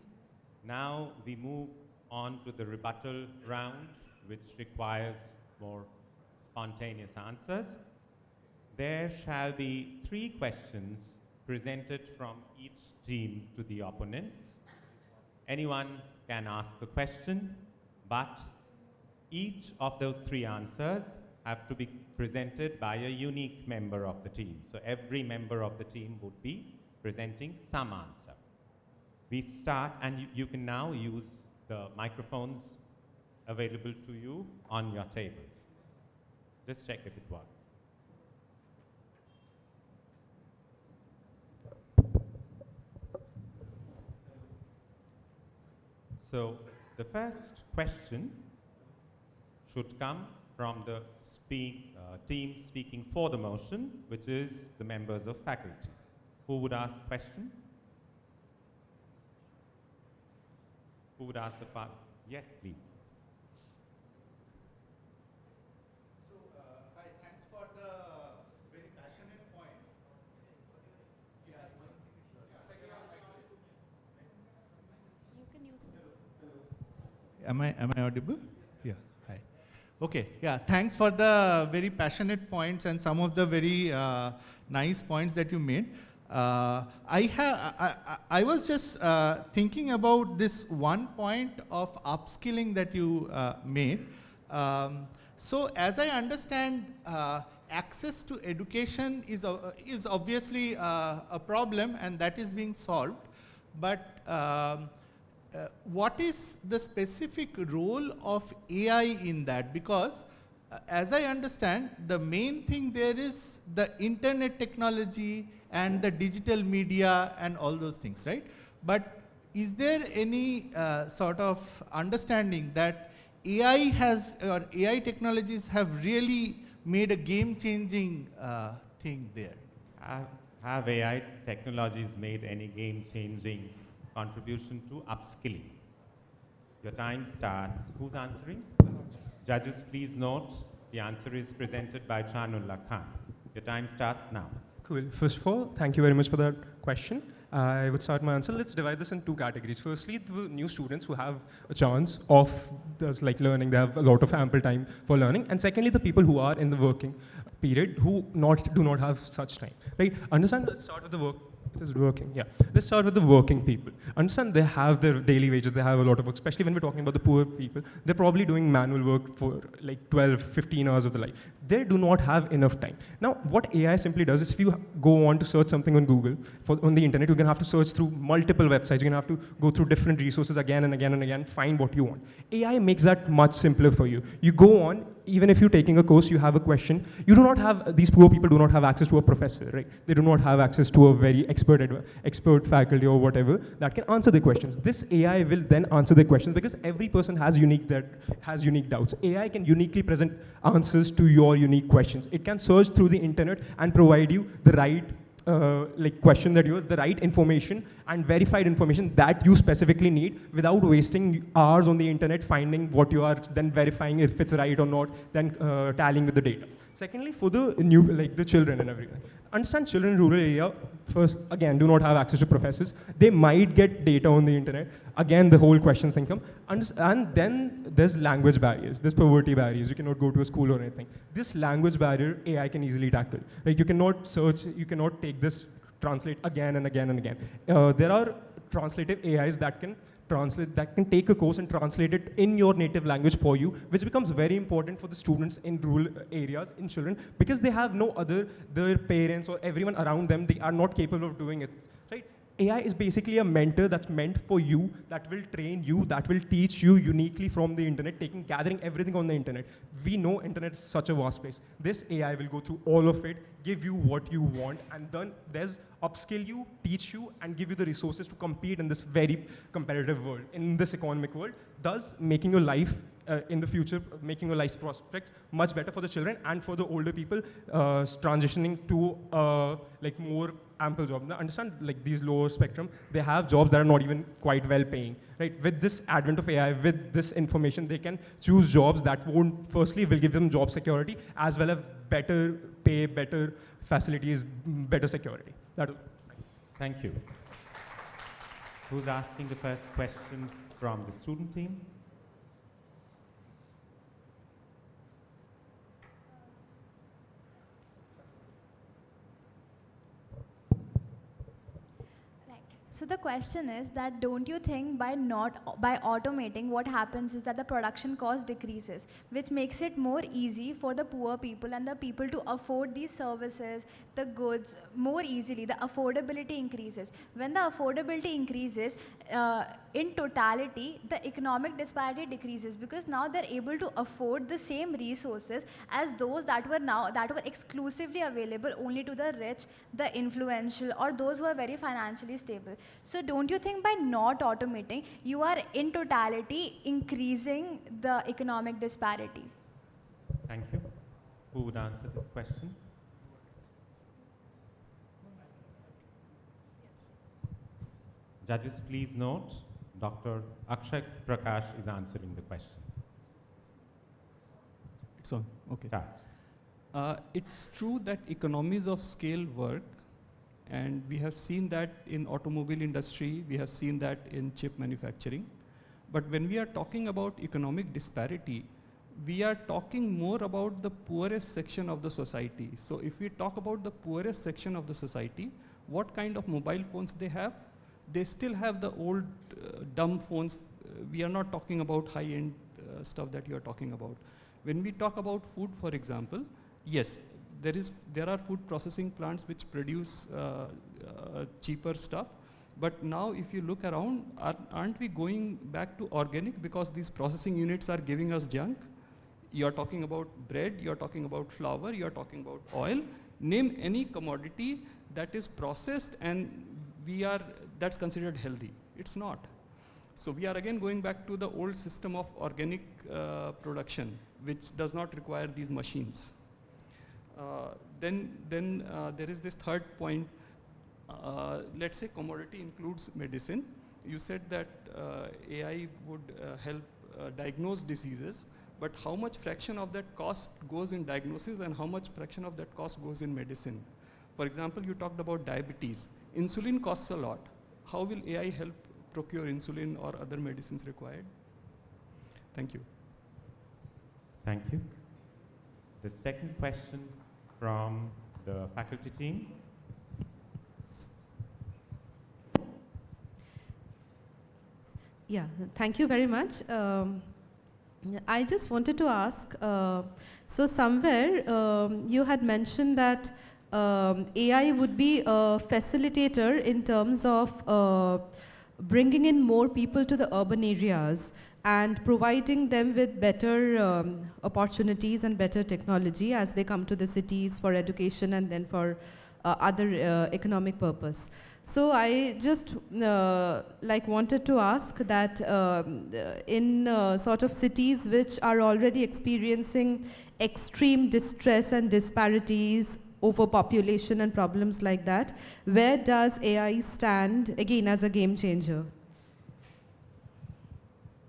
Now we move on to the rebuttal round, which requires more spontaneous answers. There shall be 3 questions presented from each team to the opponents. Anyone can ask a question, but each of those 3 answers have to be presented by a unique member of the team. So every member of the team would be presenting some answer. We start, and you can now use the microphones available to you on your tables. Just check if it works. So the first question should come from the team speaking for the motion, which is the members of faculty. Who would ask the question? Who would ask the part? Yes, please. So, hi, thanks for the very passionate points. Yeah. You can use this. Am I audible? Yeah. Hi. Okay. Yeah. Thanks for the very passionate points and some of the very nice points that you made. I was just thinking about this one point of upskilling that you made. So as I understand, access to education is obviously a problem, and that is being solved. But what is the specific role of AI in that? Because as I understand, the main thing there is the internet technology and the digital media and all those things, right? But is there any sort of understanding that AI has, or AI technologies have really made a game-changing thing there? Have AI technologies made any game-changing contribution to upskilling? Your time starts. Who's answering? Judges, please note, the answer is presented by Chanullah Khan. Your time starts now. Cool. First of all, thank you very much for that question. I would start my answer. Let's divide this in two categories. Firstly, the new students who have a chance of like learning, they have a lot of ample time for learning. And secondly, the people who are in the working period who do not have such time, right? Understand, let's start with the work. It is working, yeah. Let's start with the working people. Understand they have their daily wages, they have a lot of work, especially when we're talking about the poor people. They're probably doing manual work for like 12, 15 hours of the life. They do not have enough time. Now, what AI simply does is if you go on to search something on Google, on the internet, you're gonna have to search through multiple websites. You're gonna have to go through different resources again and again and again, find what you want. AI makes that much simpler for you. You go on, even if you're taking a course, you have a question, you do not have, these poor people do not have access to a professor, right? They do not have access to a very expert faculty or whatever that can answer the questions. This AI will then answer the questions because every person has unique doubts. AI can uniquely present answers to your unique questions. It can search through the internet and provide you the right question that the right information and verified information that you specifically need without wasting hours on the internet finding what you are, then verifying if it's right or not, then tallying with the data. Secondly, for the new, the children and everything. Understand children in rural area, first, again, do not have access to professors. They might get data on the internet. Again, the whole question thing comes. And then there's language barriers, there's poverty barriers. You cannot go to a school or anything. This language barrier, AI can easily tackle. Right? You cannot search, you cannot take this, translate again and again and again. There are translative AIs that can translate, that can take a course and translate it in your native language for you, which becomes very important for the students in rural areas, in children, because they have no other, their parents or everyone around them, they are not capable of doing it, right? AI is basically a mentor that's meant for you, that will train you, that will teach you uniquely from the internet, gathering everything on the internet. We know internet is such a vast space. This AI will go through all of it, give you what you want, and then there's upskill you, teach you, and give you the resources to compete in this very competitive world, in this economic world, thus making your life in the future, making your life prospects much better for the children and for the older people transitioning to more ample job. Now understand, these lower spectrum, they have jobs that are not even quite well paying, right? With this advent of AI, with this information, they can choose jobs that firstly will give them job security as well as better pay, better facilities, better security. Thank you. Who's asking the first question from the student team? So the question is that don't you think by automating, what happens is that the production cost decreases, which makes it more easy for the poor people and the people to afford these services, the goods more easily. The affordability increases. When the affordability increases, in totality, the economic disparity decreases because now they're able to afford the same resources as those that were exclusively available only to the rich, the influential, or those who are very financially stable. So don't you think by not automating, you are in totality increasing the economic disparity? Thank you. Who would answer this question? Judges, please note, Dr. Akshay Prakash is answering the question. It's on, okay. Start. It's true that economies of scale work, and we have seen that in automobile industry, we have seen that in chip manufacturing. But when we are talking about economic disparity, we are talking more about the poorest section of the society. So if we talk about the poorest section of the society, what kind of mobile phones they have. They still have the old dumb phones. We are not talking about high-end stuff that you are talking about. When we talk about food, for example, yes, there are food processing plants which produce cheaper stuff. But now if you look around, aren't we going back to organic because these processing units are giving us junk? You're talking about bread, you're talking about flour, you're talking about oil. Name any commodity that is processed and that's considered healthy. It's not. So we are again going back to the old system of organic production, which does not require these machines. Then there is this third point. Let's say commodity includes medicine. You said that AI would help diagnose diseases, but how much fraction of that cost goes in diagnosis and how much fraction of that cost goes in medicine? For example, you talked about diabetes. Insulin costs a lot. How will AI help procure insulin or other medicines required? Thank you. Thank you. The second question from the faculty team. Yeah, thank you very much. I just wanted to ask, so somewhere you had mentioned that AI would be a facilitator in terms of bringing in more people to the urban areas and providing them with better opportunities and better technology as they come to the cities for education and then for other economic purpose. So I just wanted to ask that in sort of cities which are already experiencing extreme distress and disparities, overpopulation and problems like that, where does AI stand again as a game changer?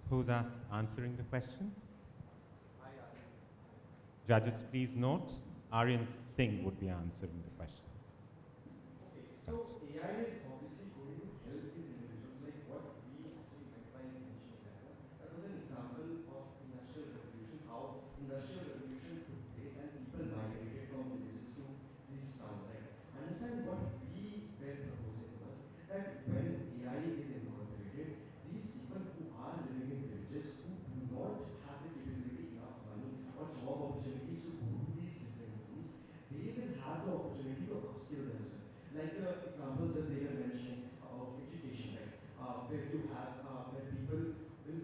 Who's answering the question? Judges, please note, Aryan Singh would be answering the question. So AI is obviously going to help these individuals, like what we actually meant by mentioning that. That was an example of industrial revolution, how industrial revolution took place and people migrated from villages to these towns. Like, understand what we were proposing was that when AI is incorporated, these people who are living in villages who do not have the capability, enough money or job opportunities to go to these different homes, they will have the opportunity to upskill themselves. Like the examples that they were mentioning about education, right? Where you have, where people will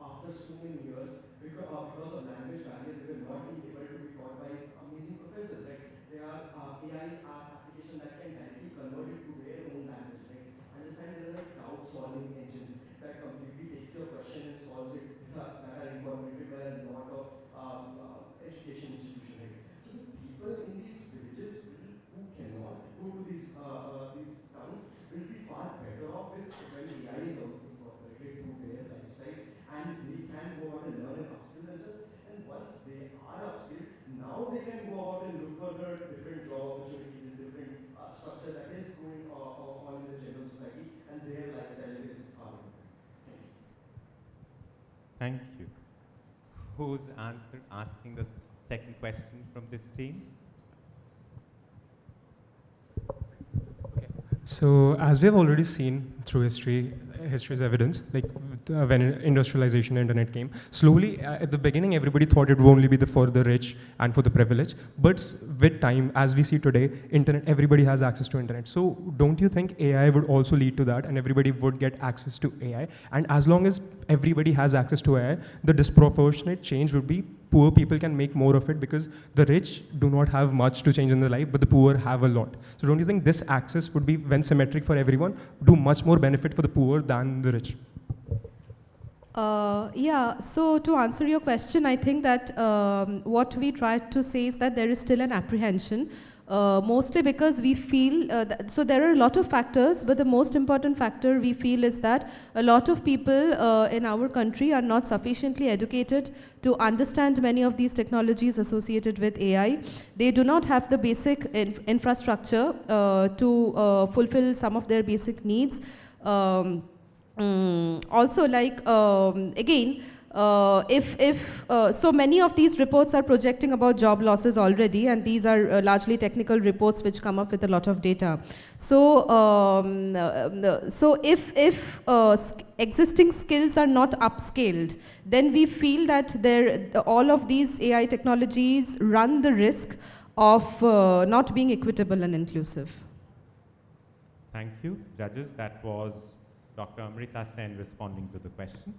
after so many years, because of language barrier, they were not being able to be taught by amazing professors, right? There are AI applications that can directly convert it to their own language, right? Understand there are like crowd solving engines that completely takes your question and solves it, that are incorporated by a lot of education institutions, right? So the people in these villages who cannot go to these towns will be far better off with when AI is incorporated to their lifestyle, and they can go out and learn and upskill themselves. And once they are upskilled, now they can go out and look for the different job opportunities and different structure that is going on in the general society, and their lifestyle is far better. Thank you. Thank you. Who's asking the second question from this team? So as we have already seen through history's evidence, like when industrialization, internet came, slowly at the beginning everybody thought it would only be for the rich and for the privileged. But with time, as we see today, everybody has access to internet. So don't you think AI would also lead to that and everybody would get access to AI? And as long as everybody has access to AI, the disproportionate change would be poor people can make more of it because the rich do not have much to change in their life, but the poor have a lot. So don't you think this access would be, when symmetric for everyone, do much more benefit for the poor than the rich? Yeah, so to answer your question, I think that what we tried to say is that there is still an apprehension, mostly because we feel, so there are a lot of factors, but the most important factor we feel is that a lot of people in our country are not sufficiently educated to understand many of these technologies associated with AI. They do not have the basic infrastructure to fulfill some of their basic needs. Also, like, again, So many of these reports are projecting about job losses already, and these are largely technical reports which come up with a lot of data. So, if existing skills are not upscaled, then we feel that all of these AI technologies run the risk of not being equitable and inclusive. Thank you, judges. That was Dr. Amrita Sen responding to the question.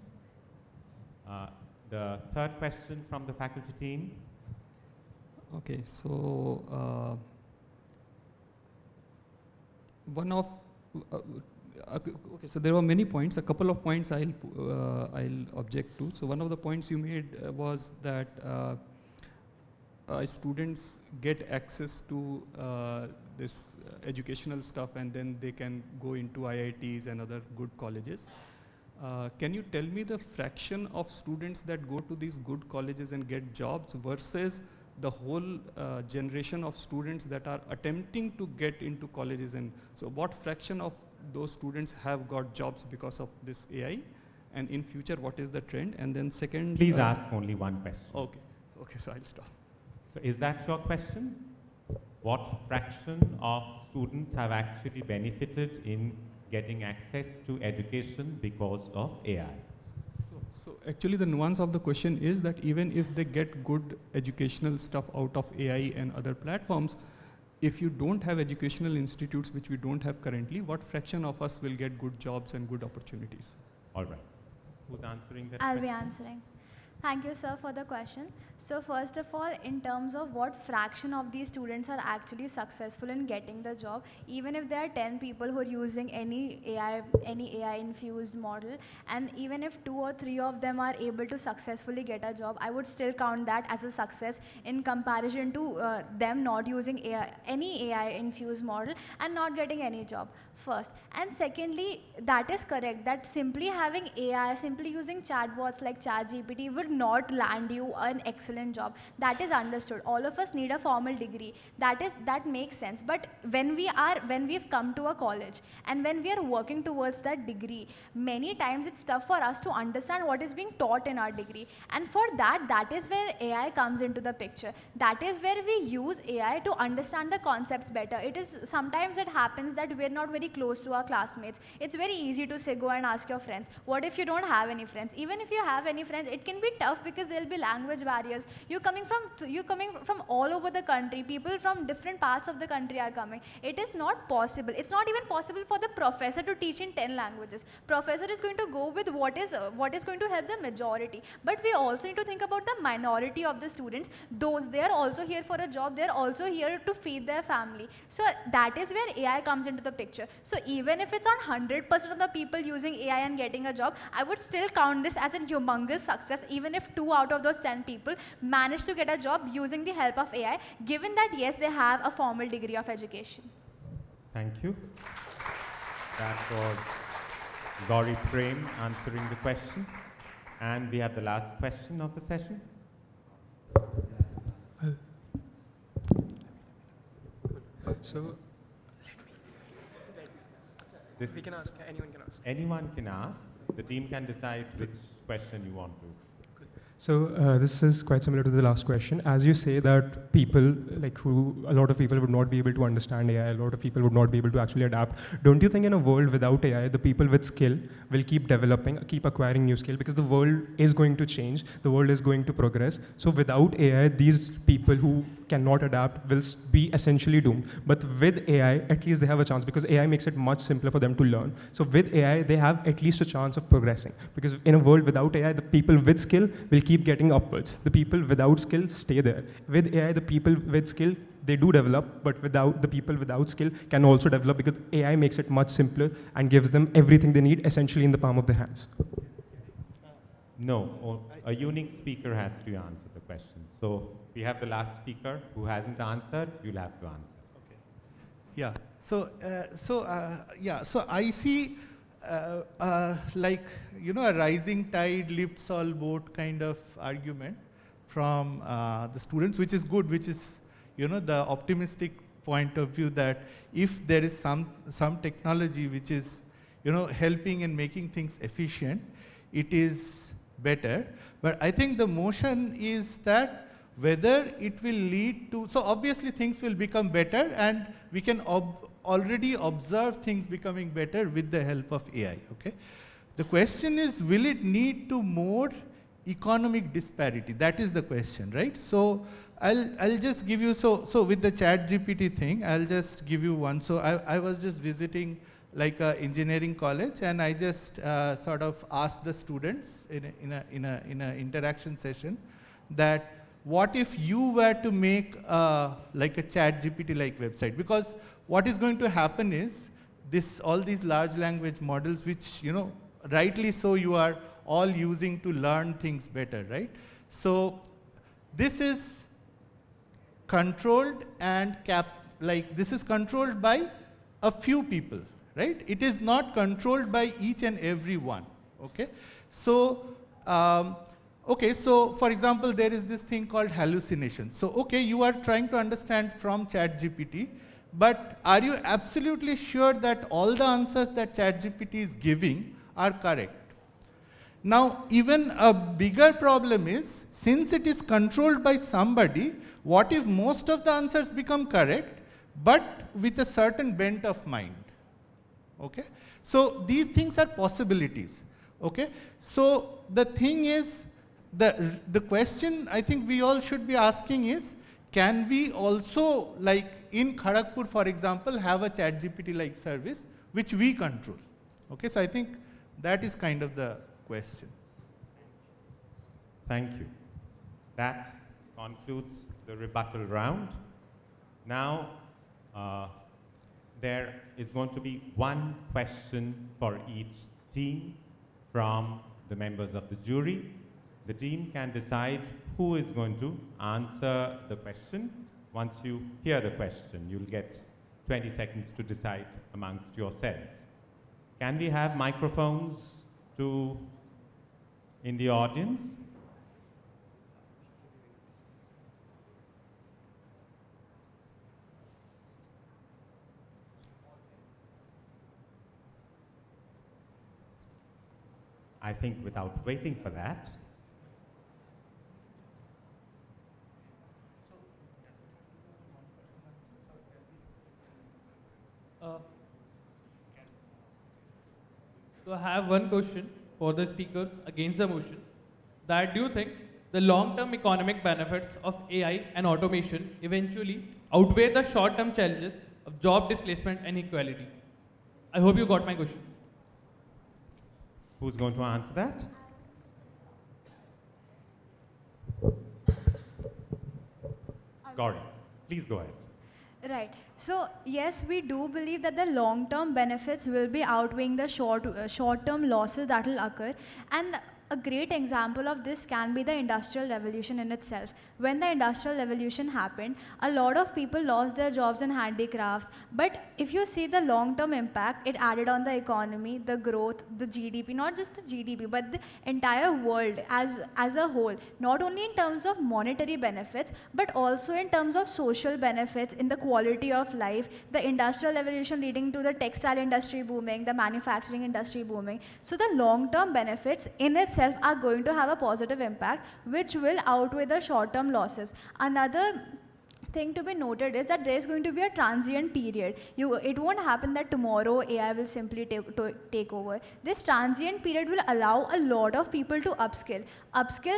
The third question from the faculty team. Okay, so okay, so there were many points. A couple of points I'll object to. So one of the points you made was that students get access to this educational stuff, and then they can go into IITs and other good colleges. Can you tell me the fraction of students that go to these good colleges and get jobs versus the whole generation of students that are attempting to get into colleges? And so what fraction of those students have got jobs because of this AI? And in future, what is the trend? And then second... Please ask only one question. Okay, okay, so I'll stop. So is that your question? What fraction of students have actually benefited in getting access to education because of AI? So actually the nuance of the question is that even if they get good educational stuff out of AI and other platforms, if you don't have educational institutes, which we don't have currently, what fraction of us will get good jobs and good opportunities? All right. Who's answering that I'll question? be answering. Thank you, sir, for the question. So first of all, in terms of what fraction of these students are actually successful in getting the job, even if there are 10 people who are using any AI-infused model, and even if 2 or 3 of them are able to successfully get a job, I would still count that as a success in comparison to them not using any AI-infused model and not getting any job. First. And secondly, that is correct, that simply having AI, simply using chatbots like ChatGPT would not land you an excellent job. That is understood. All of us need a formal degree. That makes sense. But when we've come to a college and when we are working towards that degree, many times it's tough for us to understand what is being taught in our degree. And for that is where AI comes into the picture. That is where we use AI to understand the concepts better. Sometimes it happens that we're not very close to our classmates. It's very easy to say, go and ask your friends. What if you don't have any friends? Even if you have any friends, it can be tough because there'll be language barriers. You're coming from all over the country. People from different parts of the country are coming. It is not possible. It's not even possible for the professor to teach in 10 languages. Professor is going to go with what is going to help the majority. But we also need to think about the minority of the students. Those, they are also here for a job. They're also here to feed their family. So that is where AI comes into the picture. So even if it's on 100% of the people using AI and getting a job, I would still count this as a humongous success, even if 2 out of those 10 people manage to get a job using the help of AI, given that, yes, they have a formal degree of education. Thank you. That was Gauri Prem answering the question. And we have the last question of the session. So, we can ask, anyone can ask. Anyone can ask. The team can decide which question you want to. So this is quite similar to the last question. As you say that people, a lot of people would not be able to understand AI, a lot of people would not be able to actually adapt. Don't you think in a world without AI, the people with skill will keep developing, keep acquiring new skill, because the world is going to change, the world is going to progress. So without AI, these people who cannot adapt will be essentially doomed. But with AI, at least they have a chance, because AI makes it much simpler for them to learn. So with AI, they have at least a chance of progressing. Because in a world without AI, the people with skill will keep getting upwards. The people without skill stay there. With AI, the people with skill, they do develop, but the people without skill can also develop, because AI makes it much simpler and gives them everything they need essentially in the palm of their hands. No, a unique speaker has to answer the question. So we have the last speaker who hasn't answered. You'll have to answer. Okay. Yeah. So I see like, a rising tide lifts all boat kind of argument from the students, which is good, which is, the optimistic point of view that if there is some technology which is, helping and making things efficient, it is better. But I think the motion is that whether it will lead to, so obviously things will become better, and we can already observe things becoming better with the help of AI, okay? The question is, will it lead to more economic disparity? That is the question, right? So I'll just give you, so with the ChatGPT thing, I'll just give you one. So I was just visiting like a engineering college, and I just sort of asked the students in a interaction session that what if you were to make like a ChatGPT like website? Because what is going to happen is all these large language models, which rightly so you are all using to learn things better, right? So this is controlled and this is controlled by a few people, right? It is not controlled by each and every one, okay? So, okay, so for example, there is this thing called hallucination. So, okay, you are trying to understand from ChatGPT, but are you absolutely sure that all the answers that ChatGPT is giving are correct? Now, even a bigger problem is, since it is controlled by somebody, what if most of the answers become correct, but with a certain bent of mind? Okay? So these things are possibilities. Okay? So the thing is, the question I think we all should be asking is, can we also, like in Kharagpur, for example, have a ChatGPT-like service which we control? Okay? So I think that is kind of the question. Thank you. That concludes the rebuttal round. Now, there is going to be one question for each team from the members of the jury. The team can decide who is going to answer the question. Once you hear the question, you'll get 20 seconds to decide amongst yourselves. Can we have microphones in the audience? I think without waiting for that, so I have one question for the speakers against the motion. That do you think the long-term economic benefits of AI and automation eventually outweigh the short-term challenges of job displacement and equality? I hope you got my question. who's going to answer that? Gauri, please go ahead. Right. So yes, we do believe that the long-term benefits will be outweighing the short-term losses that will occur. And a great example of this can be the Industrial Revolution in itself. When the Industrial Revolution happened, a lot of people lost their jobs in handicrafts. But if you see the long-term impact, it added on the economy, the growth, the GDP, not just the GDP, but the entire world as a whole. Not only in terms of monetary benefits, but also in terms of social benefits, in the quality of life, the Industrial Revolution leading to the textile industry booming, the manufacturing industry booming. So the long-term benefits in itself are going to have a positive impact, which will outweigh the short-term losses. Another thing to be noted is that there is going to be a transient period. It won't happen that tomorrow AI will simply take over. This transient period will allow a lot of people to upskill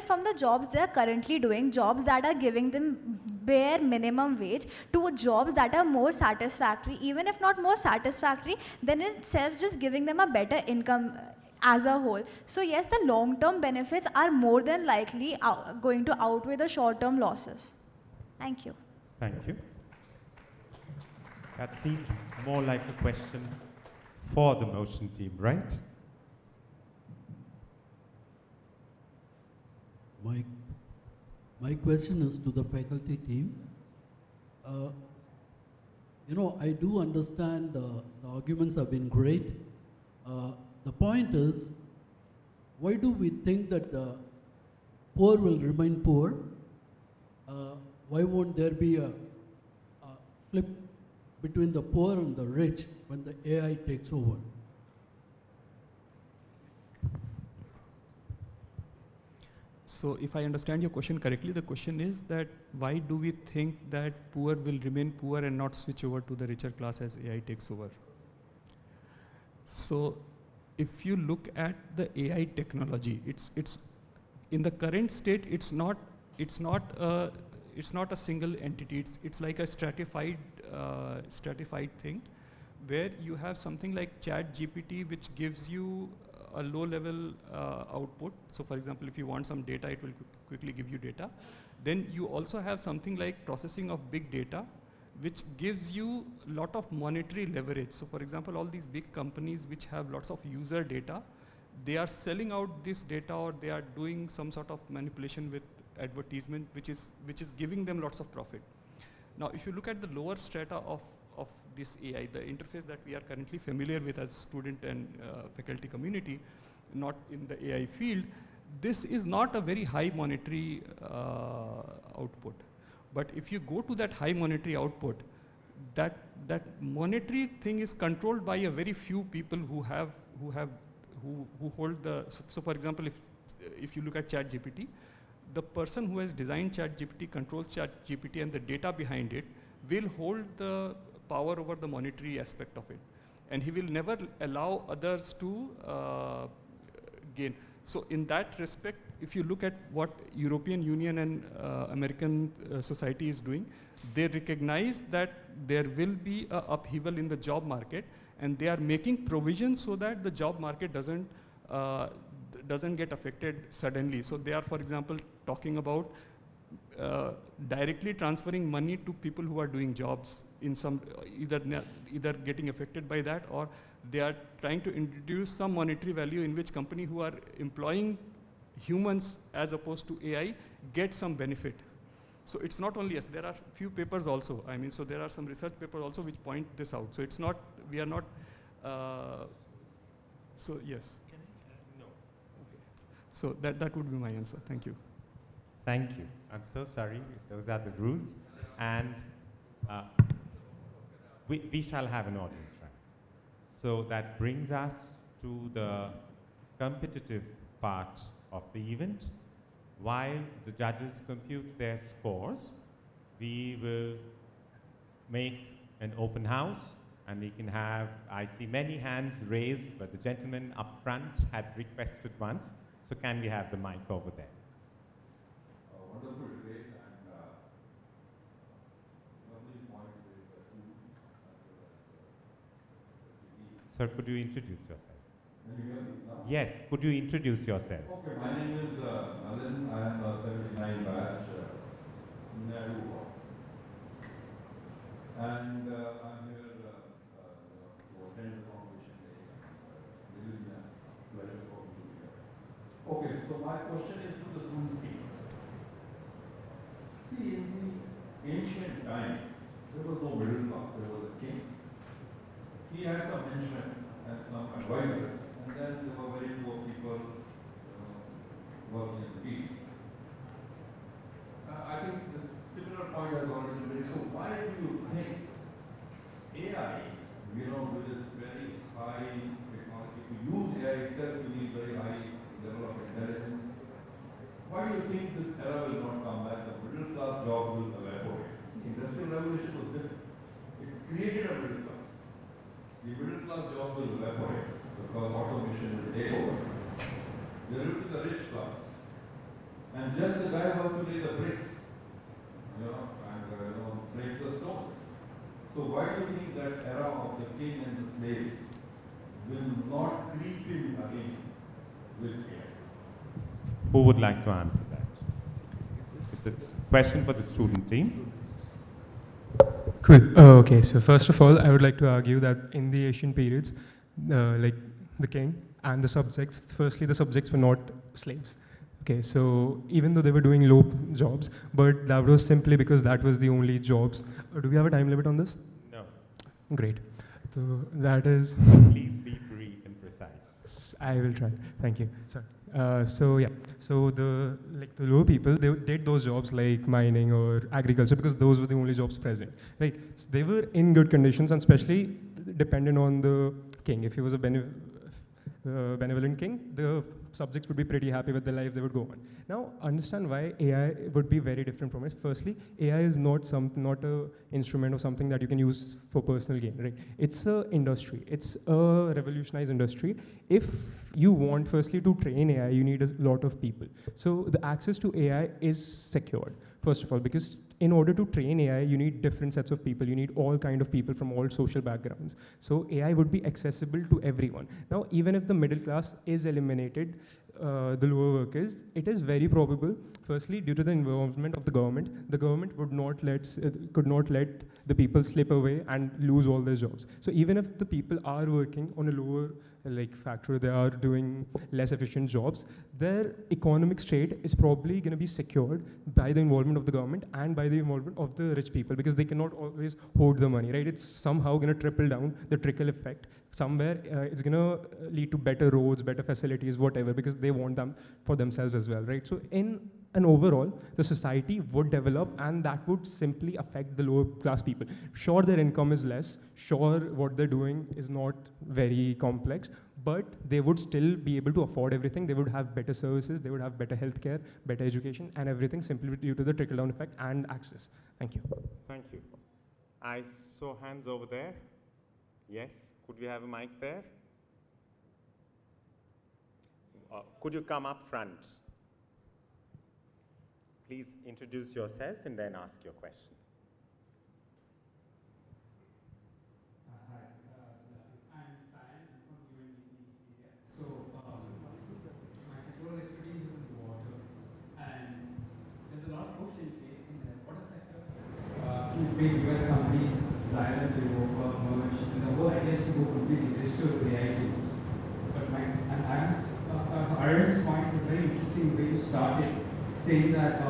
from the jobs they are currently doing, jobs that are giving them bare minimum wage, to jobs that are more satisfactory. Even if not more satisfactory, then itself just giving them a better income as a whole. So yes, the long-term benefits are more than likely going to outweigh the short-term losses. Thank you. Thank you. That seemed more like a question for the motion team, right? My question is to the faculty team. I do understand the arguments have been great. The point is, why do we think that the poor will remain poor? Why won't there be a flip between the poor and the rich when the AI takes over? So if I understand your question correctly, the question is that why do we think that poor will remain poor and not switch over to the richer class as AI takes over? So if you look at the AI technology, it's in the current state, it's not a single entity. It's like a stratified thing, where you have something like ChatGPT, which gives you a low-level output. So, for example, if you want some data, it will quickly give you data. Then you also have something like processing of big data, which gives you a lot of monetary leverage. So, for example, all these big companies which have lots of user data, they are selling out this data, or they are doing some sort of manipulation with advertisement, which is giving them lots of profit. Now, if you look at the lower strata of this AI, the interface that we are currently familiar with as student and faculty community, not in the AI field, this is not a very high monetary output. But if you go to that high monetary output, that monetary thing is controlled by a very few people who hold the. So for example, if you look at ChatGPT, the person who has designed ChatGPT controls ChatGPT, and the data behind it will hold the power over the monetary aspect of it, and he will never allow others to gain. So in that respect, if you look at what European Union and American society is doing, they recognize that there will be an upheaval in the job market, and they are making provisions so that the job market doesn't get affected suddenly. So they are, for example, talking about directly transferring money to people who are doing jobs in some, either getting affected by that, or they are trying to introduce some monetary value in which company who are employing humans as opposed to AI get some benefit. So it's not only us, there are few papers also. I mean, so there are some research papers also which point this out. So it's not, we are not, so yes. Can I? No. Okay. So that would be my answer. Thank you. Thank you. I'm so sorry. Those are the rules. And we shall have an audience round. So that brings us to the competitive part of the event. While the judges compute their scores, we will make an open house, and we can have, I see many hands raised, but the gentleman up front had requested once. So can we have the mic over there? Wonderful debate, and lovely points raised by you. Sir, could you introduce yourself? Can you hear me now? Yes, could you introduce yourself? Okay, my name is Nalin. I am a 79 batch Nehru. And I'm here to attend the competition day. Really a pleasure for me to be here. Okay, so my question is to the students team. See, in the ancient times, there was no middle class, there was a king. He had some henchmen and some advisors, and then there were very poor people working in the fields. I think this similar point has already been made. So why do you think AI, with its very high technology, to use AI itself, you need very high level of intelligence. Why do you think this era will not come back? The middle class job will evaporate. The Industrial Revolution was different. It created a middle class. The middle class job will evaporate because automation will take over. There will be the rich class. And just the guy who has to lay the bricks, and break the stones. So why do you think that era of the king and the slaves will not creep in again with AI? Who would like to answer that? It's a question for the student team. Cool. Okay, so first of all, I would like to argue that in the Asian periods, like the king and the subjects, firstly, the subjects were not slaves. Okay, so even though they were doing low jobs, but that was simply because that was the only jobs. Do we have a time limit on this? No. Great. So that is. Please be brief and precise. I will try. Thank you. Sorry. So yeah, so the low people, they did those jobs like mining or agriculture because those were the only jobs present, right? So they were in good conditions, and especially dependent on the king. If he was a benevolent king, the subjects would be pretty happy with their lives, they would go on. Now, understand why AI would be very different from it. Firstly, AI is not a instrument or something that you can use for personal gain, right? It's a industry. It's a revolutionized industry. If you want, firstly, to train AI, you need a lot of people. So the access to AI is secured, first of all, because in order to train AI, you need different sets of people. You need all kind of people from all social backgrounds. So AI would be accessible to everyone. Now, even if the middle class is eliminated, the lower workers, it is very probable, firstly, due to the involvement of the government could not let the people slip away and lose all their jobs. So even if the people are working on a lower factor, they are doing less efficient jobs, their economic state is probably going to be secured by the involvement of the government and by the involvement of the rich people, because they cannot always hoard the money, right? It's somehow going to trickle down, the trickle effect. Somewhere it's going to lead to better roads, better facilities, whatever, because they want them for themselves as well, right? So in an overall, the society would develop, and that would simply affect the lower class people. Sure, their income is less. Sure, what they're doing is not very complex, but they would still be able to afford everything. They would have better services. They would have better healthcare, better education, and everything simply due to the trickle-down effect and access. Thank you. Thank you. I saw hands over there. Yes, could we have a mic there? Could you come up front? Please introduce yourself and then ask your question. Hi, I'm Sayan. I'm from UNDP India. So, my sectoral expertise is in water, and there's a lot of question in the water sector. Big US companies, Xylem, Europa, Merge, and the whole idea is to go completely digital with AI tools. But Aaron's point was very interesting way you started, saying that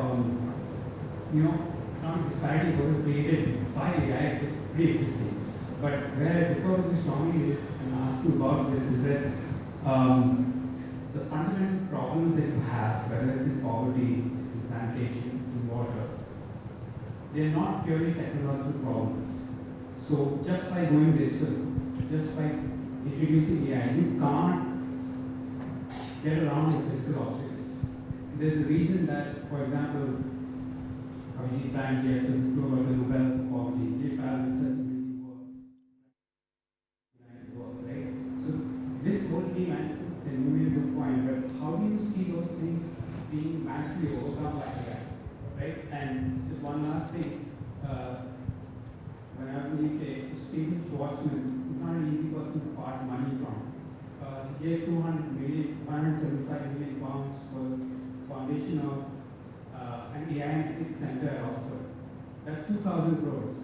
economic disparity wasn't created by AI, it was pre-existing. But where I differ with you strongly is, and ask you about this, is that the fundamental problems that you have, whether it's in poverty, it's in sanitation, it's in water, they're not purely technological problems. So just by going digital, just by introducing AI, you can't get around the physical obstacles. There's a reason that, for example, Kaviji Frank yesterday flew about the Nobel for Poverty. J. Powell says amazing work, right? So this whole team, and you made a good point, but how do you see those things being magically overcome by AI, right? And just one last thing. When I was in the UK, so Stephen Schwarzman, who's not an easy person to part money from, he gave 175 million pounds for foundation of an AI analytics center at Oxford. That's 2,000 crores.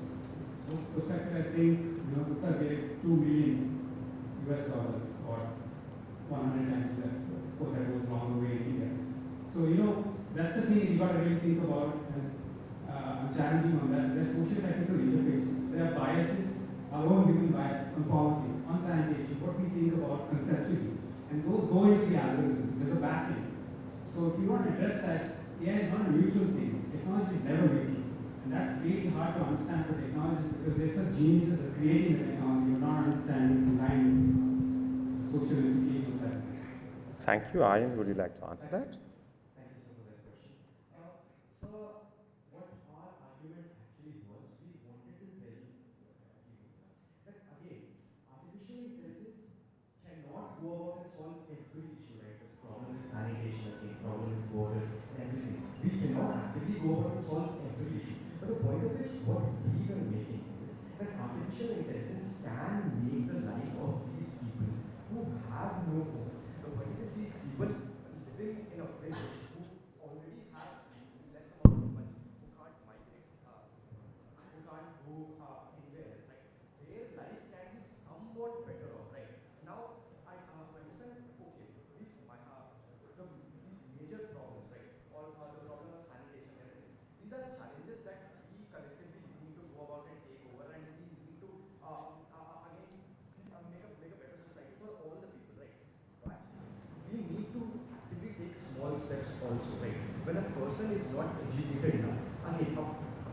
So perspective, I think, Gupta gave $2 million US dollars, or 100 times less. Of course, that goes a long way in India. So, that's the thing you got to really think about, and I'm challenging on that. There's social-technical interface. There are biases, our own human biases on poverty, on sanitation, what we think about conceptually. And those go into the algorithms. There's a backend. So if you want to address that, AI is not a neutral thing. Technology is never neutral. And that's really hard to understand for technologists, because they're such geniuses at creating the technology, but not understanding the design the social implications of that. Thank you. Aryan, would you like to answer that? Thank you so much for that question. So what our argument actually was, we wanted to tell you that again, artificial intelligence cannot go about and solve every issue, right? The problem with sanitation, the problem with water, everything. We cannot actively go about and solve every issue. But the point of which what we were making is that artificial intelligence can make the life of these people who have no hope. The point is these people living in a village who already have less amount of money, who can't migrate, who can't go anywhere else, right? Their life can be somewhat better off, right? Now, I understand, okay, these major problems, right? Or the problem of sanitation and everything. These are challenges that we collectively need to go about and take over, and we need to, again, make a better society for all the people, right? But we need to actively take small steps also, right? When a person is not educated enough, again,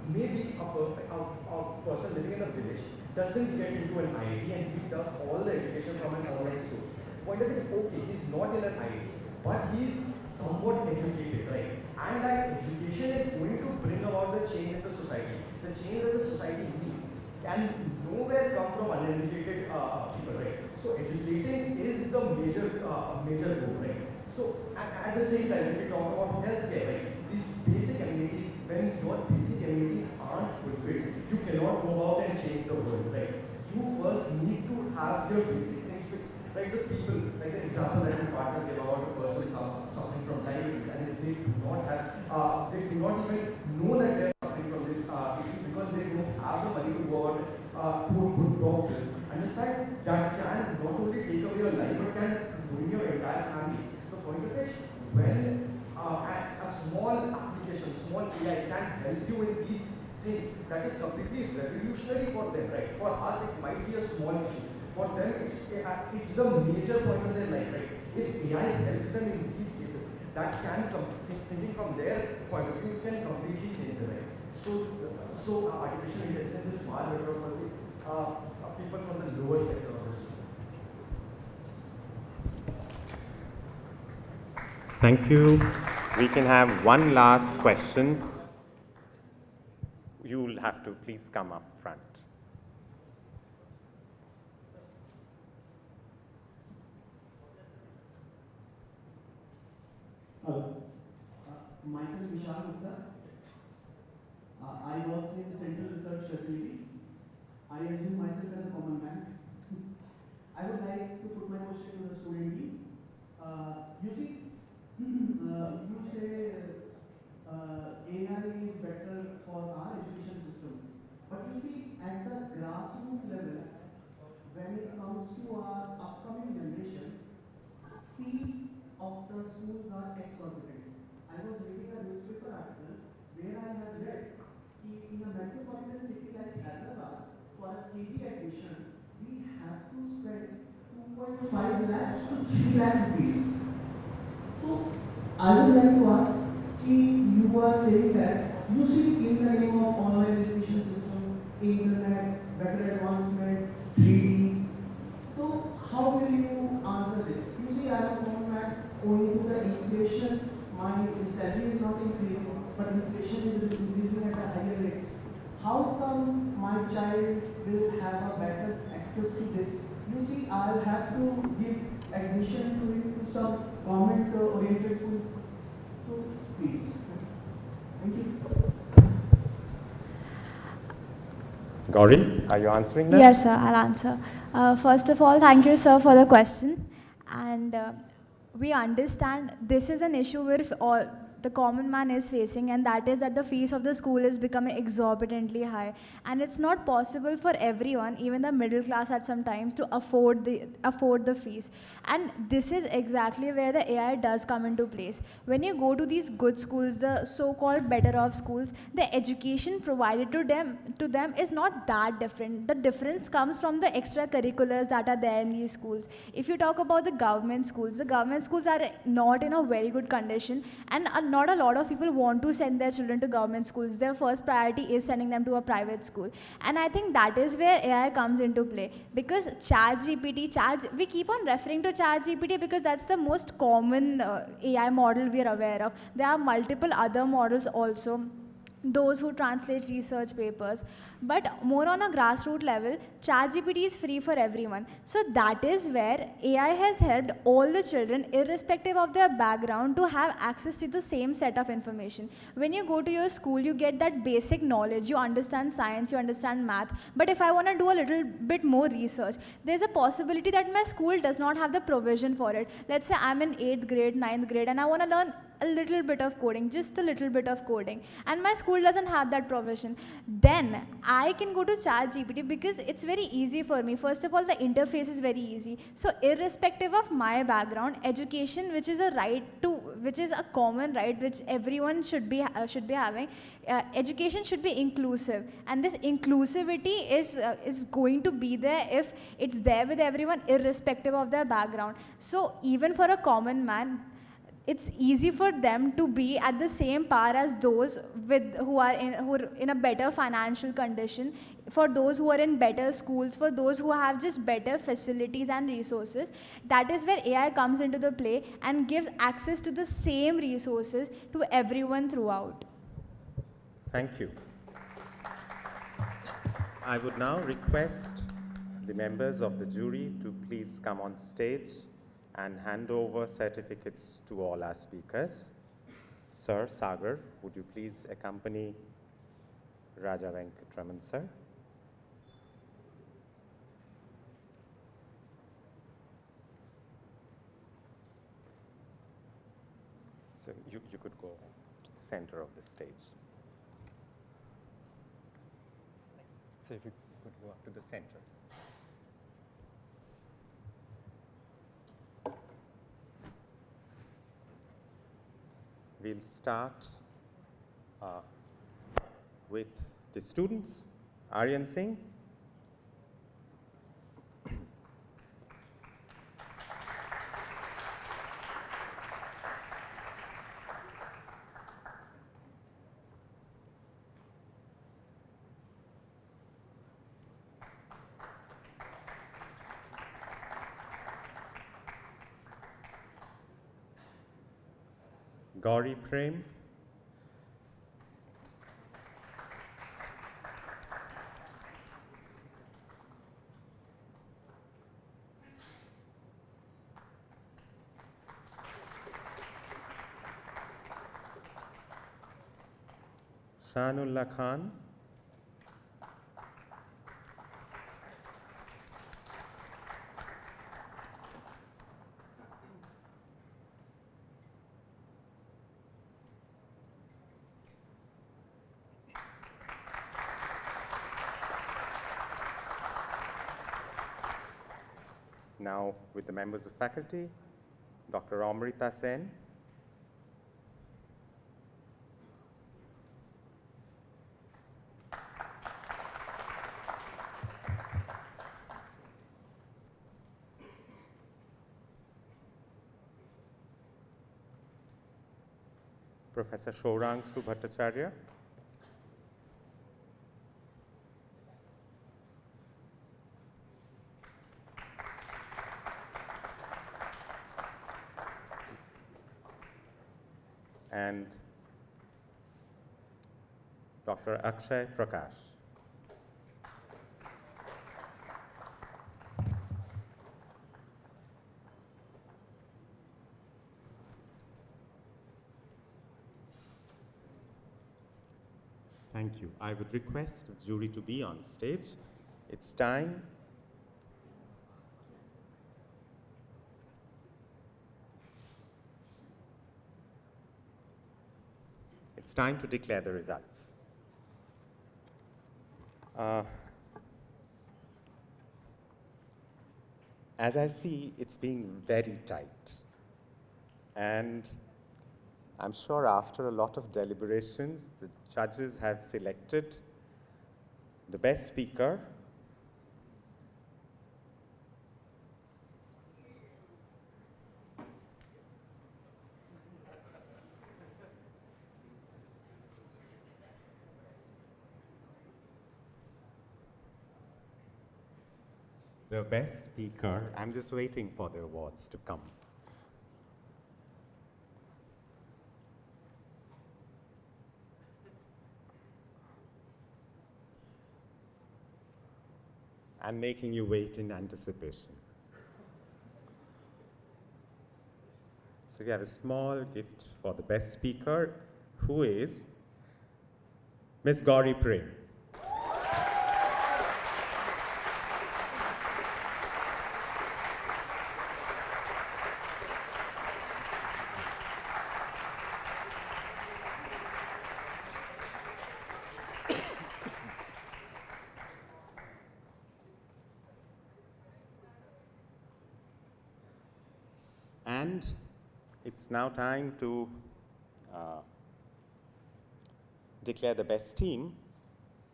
maybe a person living in a village doesn't get into an IIT and he does all the education from an online source. Point of is, okay, he's not in an IIT, but he's somewhat educated, right? And that education is going to bring about the change in the society. The change that the society needs can nowhere come from uneducated people, right? So educating is the major goal, right? So at the same time, when we talk about healthcare, right? These basic amenities, when your basic amenities aren't fulfilled, you cannot go out and change the world, right? You first need to have your basic things fixed. Like the people, like the example that my partner gave about a person suffering from diabetes, and if they do not have, they do not even know that they're suffering from this issue because they don't have the money to go out to a good doctor. Understand? That can not only take away your life, but can ruin your entire family. The point of it, when a small application, small AI can help you in these things, that is completely revolutionary for them, right? For us, it might be a small issue. For them, it's the major point of their life, right? If AI helps them in these cases, that can, thinking from their point of view, can completely change their life. So artificial intelligence is far better for the people from the lower sector of the system. Thank you. We can have one last question. You'll have to please come up front. Hello. Myself Vishal Gupta. I work in the Central Research Facility. I assume myself as a common man. I would like to put my question to the student team. You see, you say AI is better for our education system. But you see, at the grassroots level, when it comes to our upcoming generations, fees of the schools are exorbitant. I was reading a newspaper article where I have read in a metropolitan city like Hyderabad, for a KG admission, we have to spend 2.5 lakhs to 3 lakh rupees. So, I would like to ask, you are saying that, you see in the name of online education system, internet, better advancement, 3D, so how will you answer this? You see, I am a common man, owing to the inflation, my salary is not increasing, but inflation is increasing at a higher rate. How come my child will have a better access to this? You see, I'll have to give admission to him to some government-oriented school. So, please. Thank you. Gauri, are you answering that? Yes, sir, I'll answer. First of all, thank you, sir, for the question. And we understand this is an issue where all the common man is facing, and that is that the fees of the school is becoming exorbitantly high, and it's not possible for everyone, even the middle class at some times, to afford the fees. And this is exactly where the AI does come into place. When you go to these good schools, the so-called better off schools, the education provided to them is not that different. The difference comes from the extracurriculars that are there in these schools. If you talk about the government schools are not in a very good condition, and not a lot of people want to send their children to government schools. Their first priority is sending them to a private school. And I think that is where AI comes into play. Because we keep on referring to ChatGPT because that's the most common AI model we are aware of. There are multiple other models also, those who translate research papers. But more on a grassroots level, ChatGPT is free for everyone. So that is where AI has helped all the children, irrespective of their background, to have access to the same set of information. When you go to your school, you get that basic knowledge, you understand science, you understand math. But if I want to do a little bit more research, there's a possibility that my school does not have the provision for it. Let's say I'm in 8th grade, 9th grade, and I want to learn a little bit of coding, just a little bit of coding, and my school doesn't have that provision. Then I can go to ChatGPT because it's very easy for me. First of all, the interface is very easy. So irrespective of my background, education, which is a common right, which everyone should be having, education should be inclusive, and this inclusivity is going to be there if it's there with everyone, irrespective of their background. So even for a common man, it's easy for them to be at the same par as those who are in a better financial condition for those who are in better schools, for those who have just better facilities and resources. That is where AI comes into the play and gives access to the same resources to everyone throughout. Thank you. I would now request the members of the jury to please come on stage and hand over certificates to all our speakers. Sir Sagar, would you please accompany Raja Venkatraman, sir? So you could go to the center of the stage. So if you could go up to the center. We'll start with the students. Aryan Singh. Gauri Prem. Shanullah Khan. Now, with the members of faculty, Dr. Amrita Sen. Professor Shourangshu Bhattacharya. And Dr. Akshay Prakash. Thank you. I would request the jury to be on stage. It's time. It's time to declare the results. As I see, it's being very tight. And I'm sure after a lot of deliberations, the judges have selected the best speaker, I'm just waiting for the awards to come. I'm making you wait in anticipation. So we have a small gift for the best speaker, who is Ms. Gauri Prem. And it's now time to declare the best team,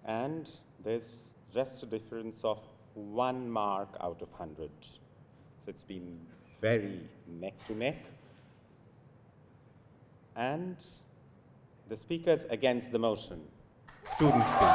and there's just a difference of 1 mark out of 100. So it's been very neck to neck. And the speakers against the motion, students team.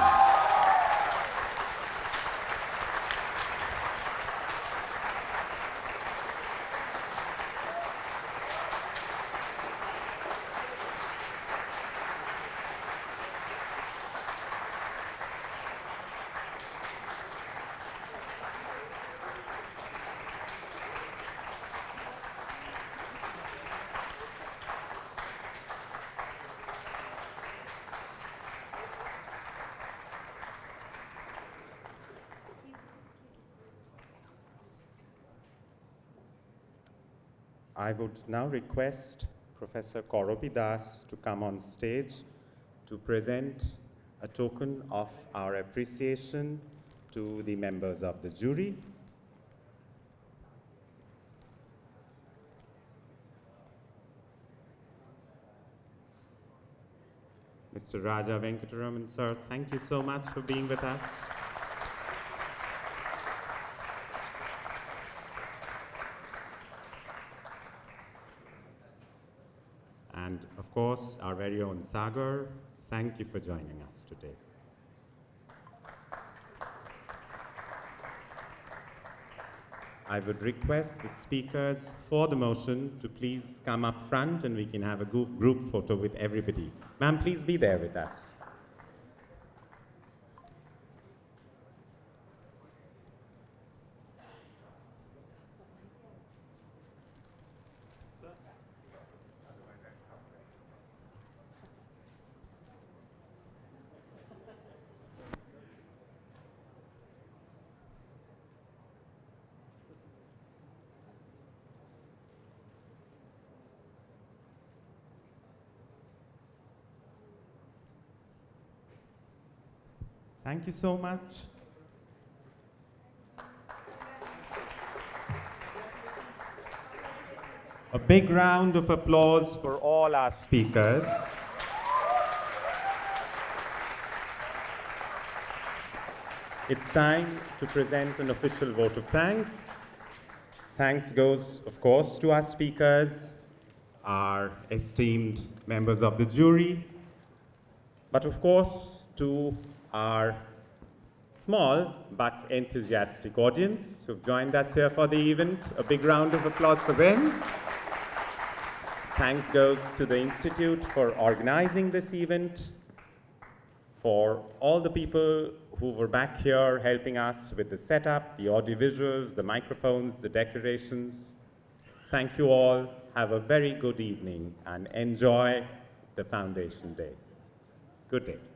I would now request Professor Korobi Das to come on stage to present a token of our appreciation to the members of the jury. Mr. Raja Venkataraman, sir, thank you so much for being with us. And of course, our very own Sagar, thank you for joining us today. I would request the speakers for the motion to please come up front and we can have a group photo with everybody. Ma'am, please be there with us. Thank you so much. A big round of applause for all our speakers. It's time to present an official vote of thanks. Thanks goes, of course, to our speakers, our esteemed members of the jury, but of course to our small but enthusiastic audience who've joined us here for the event. A big round of applause for them. Thanks goes to the Institute for organizing this event, for all the people who were back here helping us with the setup, the audiovisuals, the microphones, the decorations. Thank you all. Have a very good evening and enjoy the Foundation Day. Good day.